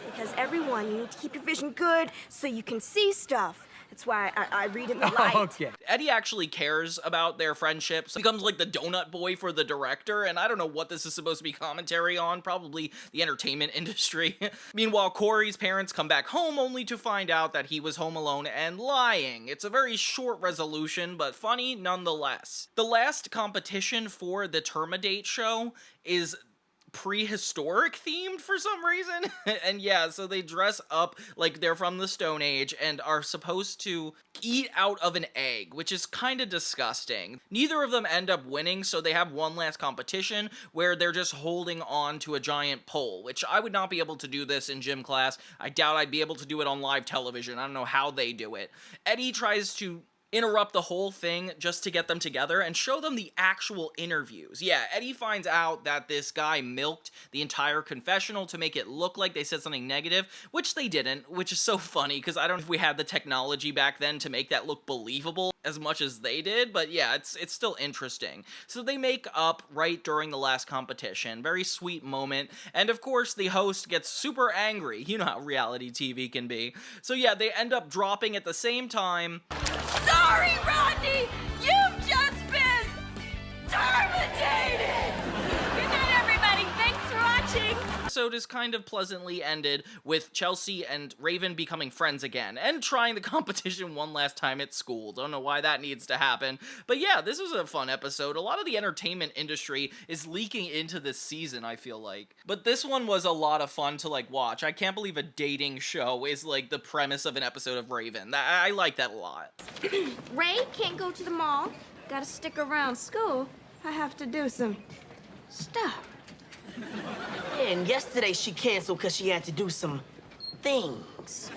Because everyone, you need to keep your vision good so you can see stuff. That's why I read in the light. Okay. Eddie actually cares about their friendships. He becomes like the donut boy for the director, and I don't know what this is supposed to be commentary on, probably the entertainment industry. Meanwhile, Corey's parents come back home only to find out that he was home alone and lying. It's a very short resolution, but funny nonetheless. The last competition for the Termidate show is prehistoric themed for some reason. And yeah, so they dress up like they're from the Stone Age and are supposed to eat out of an egg, which is kind of disgusting. Neither of them end up winning, so they have one last competition where they're just holding on to a giant pole, which I would not be able to do this in gym class. I doubt I'd be able to do it on live television. I don't know how they do it. Eddie tries to interrupt the whole thing just to get them together and show them the actual interviews. Yeah, Eddie finds out that this guy milked the entire confessional to make it look like they said something negative, which they didn't, which is so funny because I don't know if we had the technology back then to make that look believable as much as they did, but yeah, it's still interesting. So they make up right during the last competition. Very sweet moment, and of course the host gets super angry. You know how reality TV can be. So yeah, they end up dropping at the same time. Sorry, Rodney! You've just been terminated! Good night, everybody. Thanks for watching. The episode is kind of pleasantly ended with Chelsea and Raven becoming friends again and trying the competition one last time at school. Don't know why that needs to happen. But yeah, this was a fun episode. A lot of the entertainment industry is leaking into this season, I feel like. But this one was a lot of fun to like watch. I can't believe a dating show is like the premise of an episode of Raven. I like that a lot. Ray can't go to the mall. Gotta stick around school. I have to do some stuff. And yesterday she canceled because she had to do some things.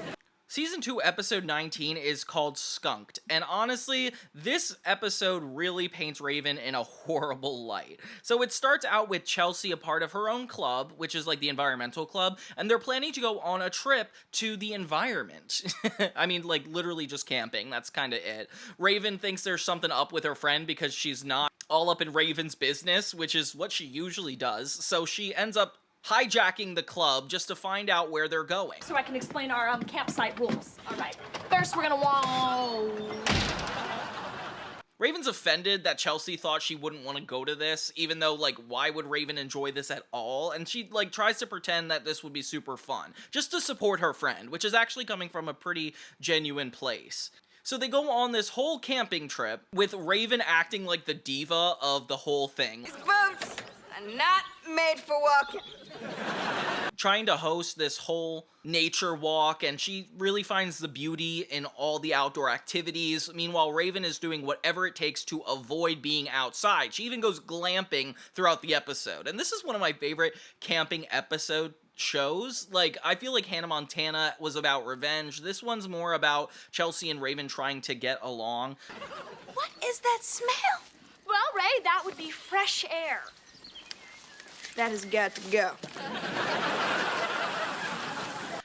Season 2, episode 19 is called Skunked, and honestly, this episode really paints Raven in a horrible light. So it starts out with Chelsea a part of her own club, which is like the environmental club, and they're planning to go on a trip to the environment. I mean, like, literally just camping, that's kind of it. Raven thinks there's something up with her friend because she's not all up in Raven's business, which is what she usually does, so she ends up hijacking the club just to find out where they're going. So I can explain our campsite rules. All right. First, we're gonna whoa. Raven's offended that Chelsea thought she wouldn't want to go to this, even though, like, why would Raven enjoy this at all? And she, like, tries to pretend that this would be super fun, just to support her friend, which is actually coming from a pretty genuine place. So they go on this whole camping trip with Raven acting like the diva of the whole thing. These boots are not made for walking. Trying to host this whole nature walk, and she really finds the beauty in all the outdoor activities. Meanwhile, Raven is doing whatever it takes to avoid being outside. She even goes glamping throughout the episode. And this is one of my favorite camping episode shows. Like, I feel like Hannah Montana was about revenge. This one's more about Chelsea and Raven trying to get along. What is that smell? Well, Ray, that would be fresh air. That has got to go.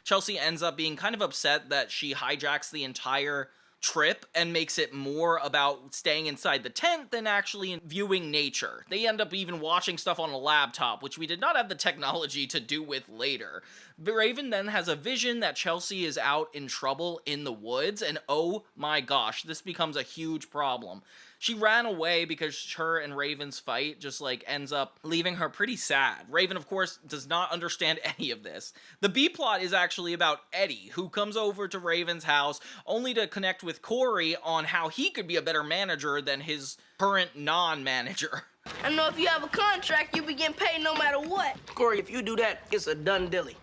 Chelsea ends up being kind of upset that she hijacks the entire trip and makes it more about staying inside the tent than actually viewing nature. They end up even watching stuff on a laptop, which we did not have the technology to do with later. Raven then has a vision that Chelsea is out in trouble in the woods, and oh my gosh, this becomes a huge problem. She ran away because her and Raven's fight just, like, ends up leaving her pretty sad. Raven, of course, does not understand any of this. The B-plot is actually about Eddie, who comes over to Raven's house only to connect with Corey on how he could be a better manager than his current non-manager. I know if you have a contract, you be getting paid no matter what. Corey, if you do that, it's a done dilly.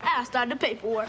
I'll start the paperwork.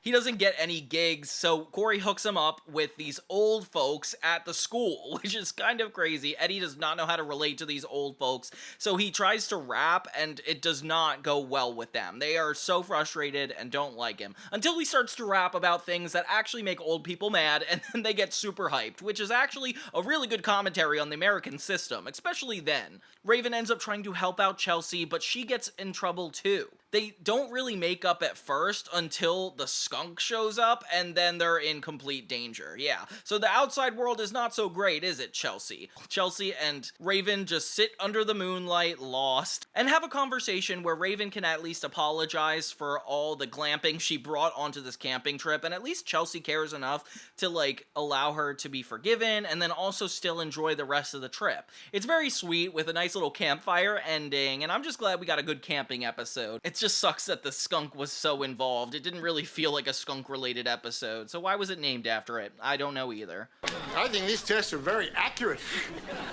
He doesn't get any gigs, so Corey hooks him up with these old folks at the school, which is kind of crazy. Eddie does not know how to relate to these old folks, so he tries to rap, and it does not go well with them. They are so frustrated and don't like him, until he starts to rap about things that actually make old people mad, and then they get super hyped, which is actually a really good commentary on the American system, especially then. Raven ends up trying to help out Chelsea, but she gets in trouble too. They don't really make up at first until the skunk shows up, and then they're in complete danger. Yeah, so the outside world is not so great, is it, Chelsea? Chelsea and Raven just sit under the moonlight, lost, and have a conversation where Raven can at least apologize for all the glamping she brought onto this camping trip, and at least Chelsea cares enough to, like, allow her to be forgiven, and then also still enjoy the rest of the trip. It's very sweet, with a nice little campfire ending, and I'm just glad we got a good camping episode. It just sucks that the skunk was so involved. It didn't really feel like a skunk-related episode, so why was it named after it? I don't know either. I think these tests are very accurate.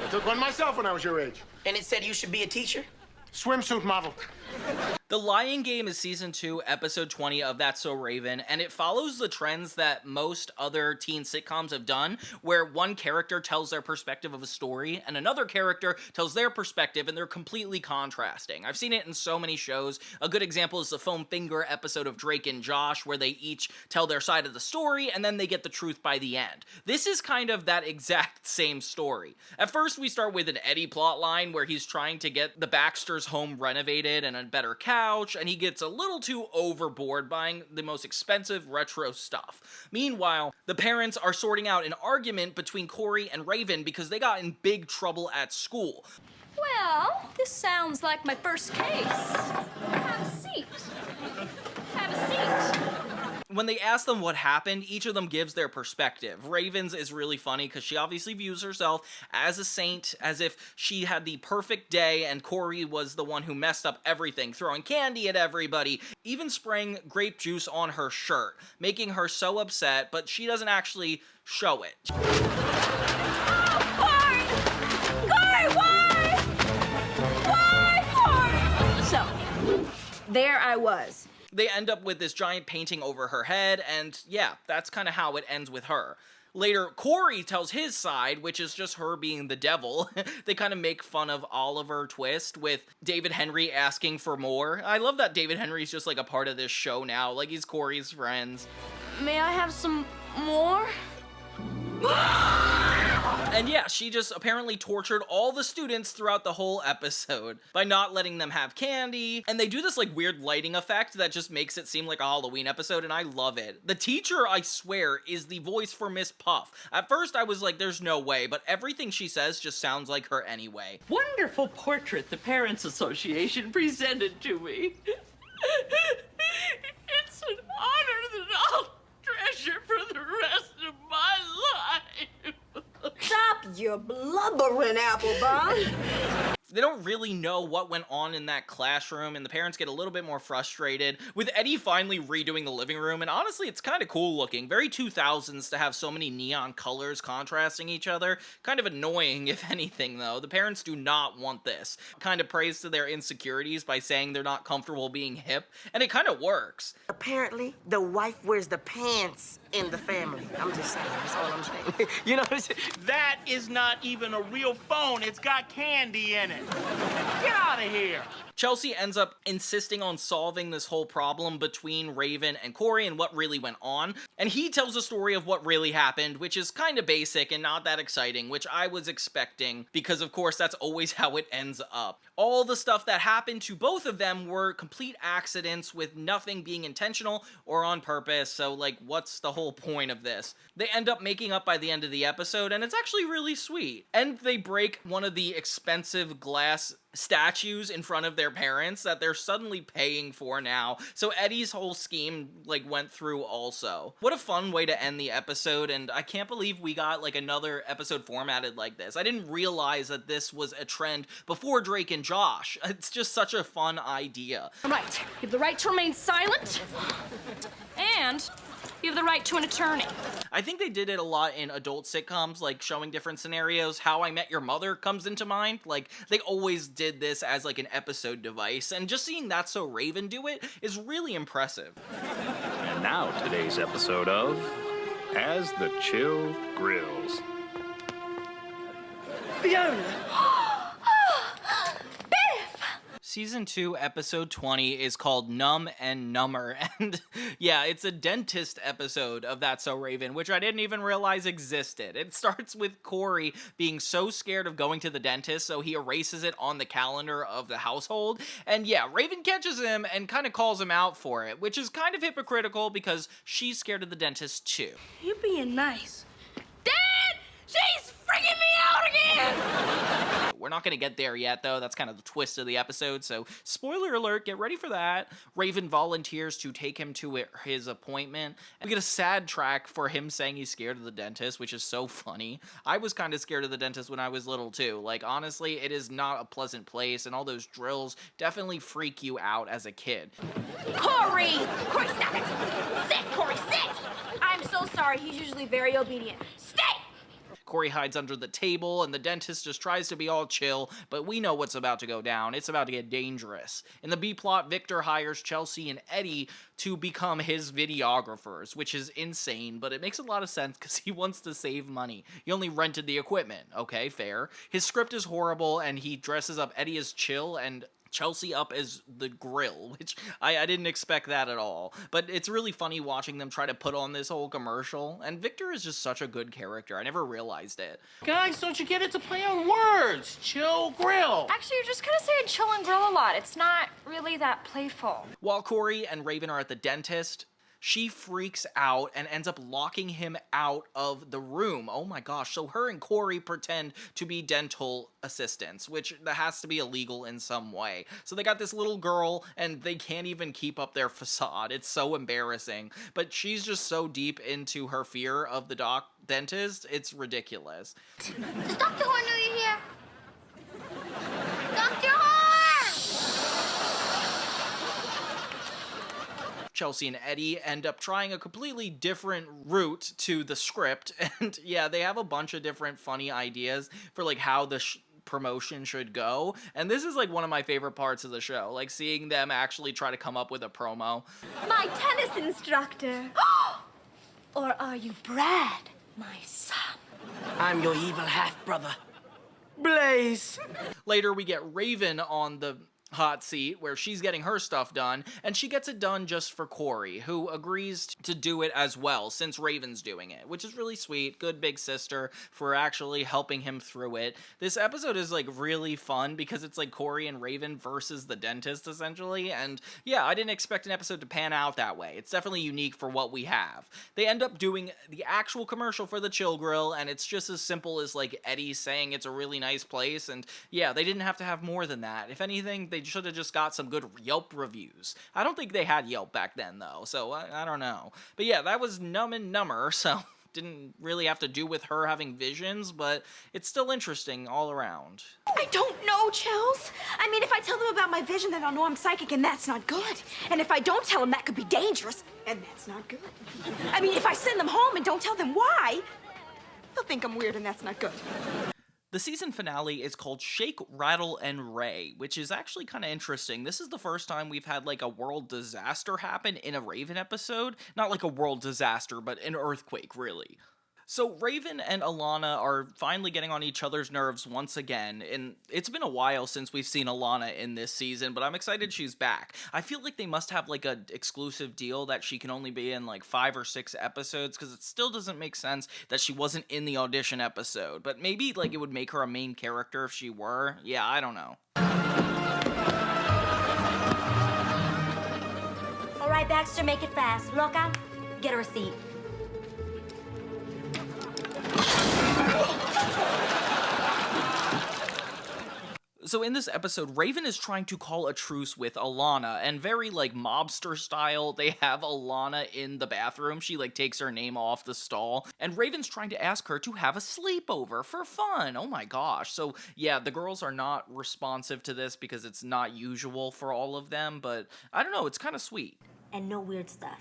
I took one myself when I was your age. And it said you should be a teacher? Swimsuit model. The Lying Game is season 2, episode 20 of That's So Raven, and it follows the trends that most other teen sitcoms have done, where one character tells their perspective of a story, and another character tells their perspective, and they're completely contrasting. I've seen it in so many shows. A good example is the Foam Finger episode of Drake and Josh, where they each tell their side of the story, and then they get the truth by the end. This is kind of that exact same story. At first, we start with an Eddie plotline, where he's trying to get the Baxter's home renovated and a better couch, and he gets a little too overboard buying the most expensive retro stuff. Meanwhile, the parents are sorting out an argument between Corey and Raven because they got in big trouble at school. Well, this sounds like my first case. Have a seat. Have a seat. When they ask them what happened, each of them gives their perspective. Raven's is really funny because she obviously views herself as a saint, as if she had the perfect day, and Corey was the one who messed up everything, throwing candy at everybody, even spraying grape juice on her shirt, making her so upset, but she doesn't actually show it. So, there I was. They end up with this giant painting over her head, and yeah, that's kind of how it ends with her. Later, Corey tells his side, which is just her being the devil. They kind of make fun of Oliver Twist with David Henry asking for more. I love that David Henry's just like a part of this show now, like he's Corey's friends. May I have some more? And yeah, she just apparently tortured all the students throughout the whole episode by not letting them have candy. And they do this like weird lighting effect that just makes it seem like a Halloween episode, and I love it. The teacher, I swear, is the voice for Miss Puff. At first I was like, there's no way, but everything she says just sounds like her anyway. Wonderful portrait the Parents Association presented to me. It's an honor that I'll treasure for the rest of my life. Stop your blubbering, Applebum. They don't really know what went on in that classroom, and the parents get a little bit more frustrated, with Eddie finally redoing the living room, and honestly, it's kind of cool looking. Very 2000s to have so many neon colors contrasting each other. Kind of annoying, if anything, though. The parents do not want this. Kind of prays to their insecurities by saying they're not comfortable being hip, and it kind of works. Apparently, the wife wears the pants in the family. I'm just saying, that's all I'm saying. You know what I'm saying? That is not even a real phone. It's got candy in it. Get out of here. Chelsea ends up insisting on solving this whole problem between Raven and Corey and what really went on, and he tells a story of what really happened, which is kind of basic and not that exciting, which I was expecting, because of course that's always how it ends up. All the stuff that happened to both of them were complete accidents with nothing being intentional or on purpose, so like, what's the whole point of this? They end up making up by the end of the episode, and it's actually really sweet. And they break one of the expensive glass statues in front of their parents that they're suddenly paying for now. So Eddie's whole scheme like went through also. What a fun way to end the episode, and I can't believe we got like another episode formatted like this. I didn't realize that this was a trend before Drake and Josh. It's just such a fun idea. Right. You have the right to remain silent, and you have the right to an attorney. I think they did it a lot in adult sitcoms, like showing different scenarios. How I Met Your Mother comes into mind. Like, they always did this as like an episode device, and just seeing That's So Raven do it is really impressive. And now today's episode of As the Chill Grills. Fiona! Season 2, episode 20 is called Numb and Number, and yeah, it's a dentist episode of That's So Raven, which I didn't even realize existed. It starts with Corey being so scared of going to the dentist, so he erases it on the calendar of the household, and yeah, Raven catches him and kind of calls him out for it, which is kind of hypocritical because she's scared of the dentist too. You're being nice. Dad! She's freaking me out again! We're not going to get there yet, though. That's kind of the twist of the episode, so spoiler alert, get ready for that. Raven volunteers to take him to his appointment, and we get a sad track for him saying he's scared of the dentist, which is so funny. I was kind of scared of the dentist when I was little, too. Like, honestly, it is not a pleasant place, and all those drills definitely freak you out as a kid. Corey! Corey, stop it! Sit, Corey, sit! I'm so sorry. He's usually very obedient. Stay! Corey hides under the table, and the dentist just tries to be all chill, but we know what's about to go down. It's about to get dangerous. In the B-plot, Victor hires Chelsea and Eddie to become his videographers, which is insane, but it makes a lot of sense because he wants to save money. He only rented the equipment. Okay, fair. His script is horrible, and he dresses up Eddie as Chill and Chelsea up as the grill, which I didn't expect that at all. But it's really funny watching them try to put on this whole commercial, and Victor is just such a good character. I never realized it. Guys, don't you get it? To play on words. Chill, grill. Actually, you're just kind of saying chill and grill a lot. It's not really that playful. While Corey and Raven are at the dentist, she freaks out and ends up locking him out of the room. Oh my gosh. So her and Corey pretend to be dental assistants, which that has to be illegal in some way. So they got this little girl and they can't even keep up their facade. It's so embarrassing. But she's just so deep into her fear of the dentist. It's ridiculous. Does Dr. Horn know you're here? Dr. Horn! Chelsea and Eddie end up trying a completely different route to the script, and yeah, they have a bunch of different funny ideas for like how the promotion should go, and this is like one of my favorite parts of the show, like seeing them actually try to come up with a promo. My tennis instructor. Or are you Brad, my son? I'm your evil half-brother, Blaze. Later, we get Raven on the hot seat where she's getting her stuff done, and she gets it done just for Corey, who agrees to do it as well since Raven's doing it, which is really sweet. Good big sister for actually helping him through it. This episode is like really fun because it's like Corey and Raven versus the dentist essentially, and yeah, I didn't expect an episode to pan out that way. It's definitely unique for what we have. They end up doing the actual commercial for the Chill Grill, and it's just as simple as like Eddie saying it's a really nice place, and yeah, they didn't have to have more than that. If anything, they should have just got some good Yelp reviews. I don't think they had Yelp back then, though, so I don't know. But yeah, that was Numb and Number, so didn't really have to do with her having visions, but it's still interesting all around. I don't know, Chels. I mean, if I tell them about my vision, then they'll know I'm psychic, and that's not good. And if I don't tell them, that could be dangerous, and that's not good. I mean, if I send them home and don't tell them why, they'll think I'm weird, and that's not good. The season finale is called Shake, Rattle, and Ray, which is actually kind of interesting. This is the first time we've had like a world disaster happen in a Raven episode. Not like a world disaster, but an earthquake, really. So Raven and Alana are finally getting on each other's nerves once again, and it's been a while since we've seen Alana in this season, but I'm excited she's back. I feel like they must have like an exclusive deal that she can only be in like 5 or 6 episodes, because it still doesn't make sense that she wasn't in the audition episode, but maybe like it would make her a main character if she were. Yeah, I don't know. All right, Baxter, make it fast. Loca, get her a seat. So in this episode, Raven is trying to call a truce with Alana, and very like mobster style, they have Alana in the bathroom. She like takes her name off the stall, and Raven's trying to ask her to have a sleepover for fun. Oh my gosh. So yeah, the girls are not responsive to this because it's not usual for all of them, but I don't know, it's kind of sweet. And no weird stuff.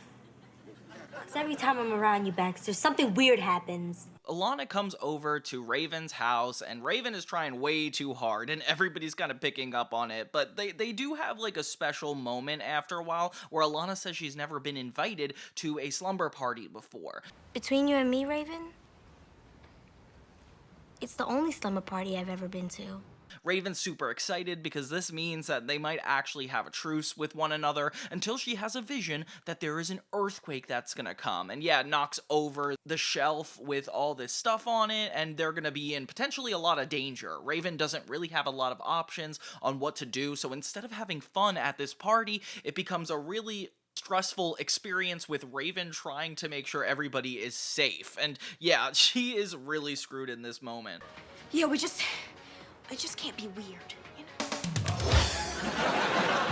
Because every time I'm around you, Baxter, something weird happens. Alana comes over to Raven's house, and Raven is trying way too hard, and everybody's kind of picking up on it, but they do have like a special moment after a while where Alana says she's never been invited to a slumber party before. Between you and me, Raven, it's the only slumber party I've ever been to. Raven's super excited because this means that they might actually have a truce with one another until she has a vision that there is an earthquake that's gonna come. And yeah, it knocks over the shelf with all this stuff on it, and they're gonna be in potentially a lot of danger. Raven doesn't really have a lot of options on what to do, so instead of having fun at this party, it becomes a really stressful experience with Raven trying to make sure everybody is safe. And yeah, she is really screwed in this moment. Yeah, I just can't be weird, you know?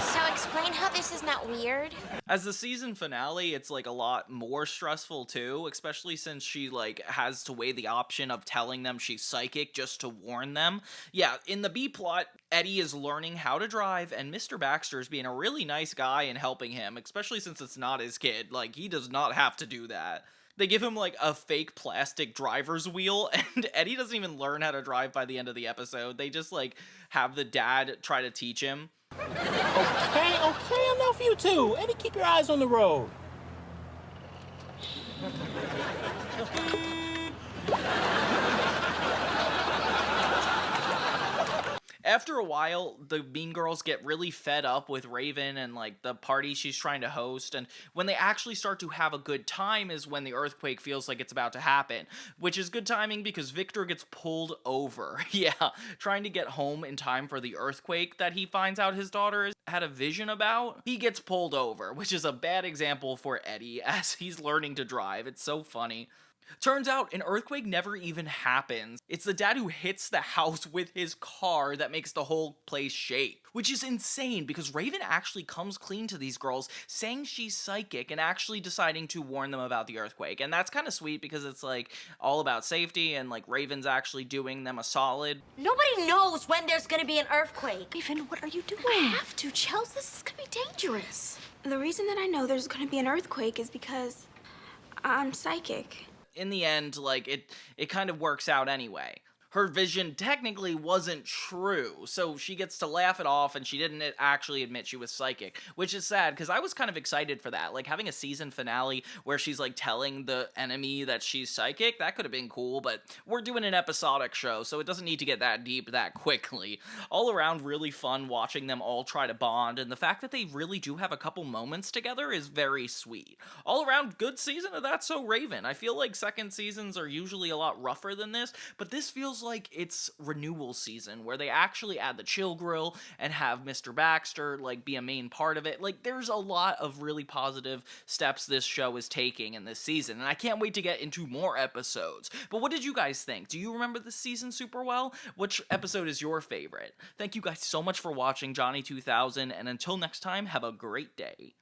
So explain how this is not weird. As the season finale, it's like a lot more stressful too, especially since she like has to weigh the option of telling them she's psychic just to warn them. Yeah, in the B plot, Eddie is learning how to drive, and Mr. Baxter is being a really nice guy and helping him, especially since it's not his kid. Like, he does not have to do that. They give him like a fake plastic driver's wheel, and Eddie doesn't even learn how to drive by the end of the episode. They just like have the dad try to teach him. Okay, enough you two. Eddie, keep your eyes on the road. After a while, the Mean Girls get really fed up with Raven and like the party she's trying to host, and when they actually start to have a good time is when the earthquake feels like it's about to happen, which is good timing because Victor gets pulled over. Yeah, trying to get home in time for the earthquake that he finds out his daughter had a vision about. He gets pulled over, which is a bad example for Eddie as he's learning to drive. It's so funny. Turns out an earthquake never even happens. It's the dad who hits the house with his car that makes the whole place shake, which is insane because Raven actually comes clean to these girls, saying she's psychic and actually deciding to warn them about the earthquake. And that's kind of sweet because it's like all about safety and like Raven's actually doing them a solid. Nobody knows when there's gonna be an earthquake. Raven, what are you doing? I have to, Chels. This is gonna be dangerous. The reason that I know there's gonna be an earthquake is because I'm psychic. In the end, like, it kind of works out anyway. Her vision technically wasn't true, so she gets to laugh it off and she didn't actually admit she was psychic, which is sad because I was kind of excited for that. Like, having a season finale where she's like telling the enemy that she's psychic, that could have been cool, but we're doing an episodic show, so it doesn't need to get that deep that quickly. All around, really fun watching them all try to bond, and the fact that they really do have a couple moments together is very sweet. All around, good season of That's So Raven. I feel like second seasons are usually a lot rougher than this, but this feels like it's renewal season where they actually add the chill grill and have Mr. Baxter like be a main part of it. Like, there's a lot of really positive steps this show is taking in this season, and I can't wait to get into more episodes. But what did you guys think? Do you remember this season super well? Which episode is your favorite? Thank you guys so much for watching Johnny 2000, and until next time, have a great day.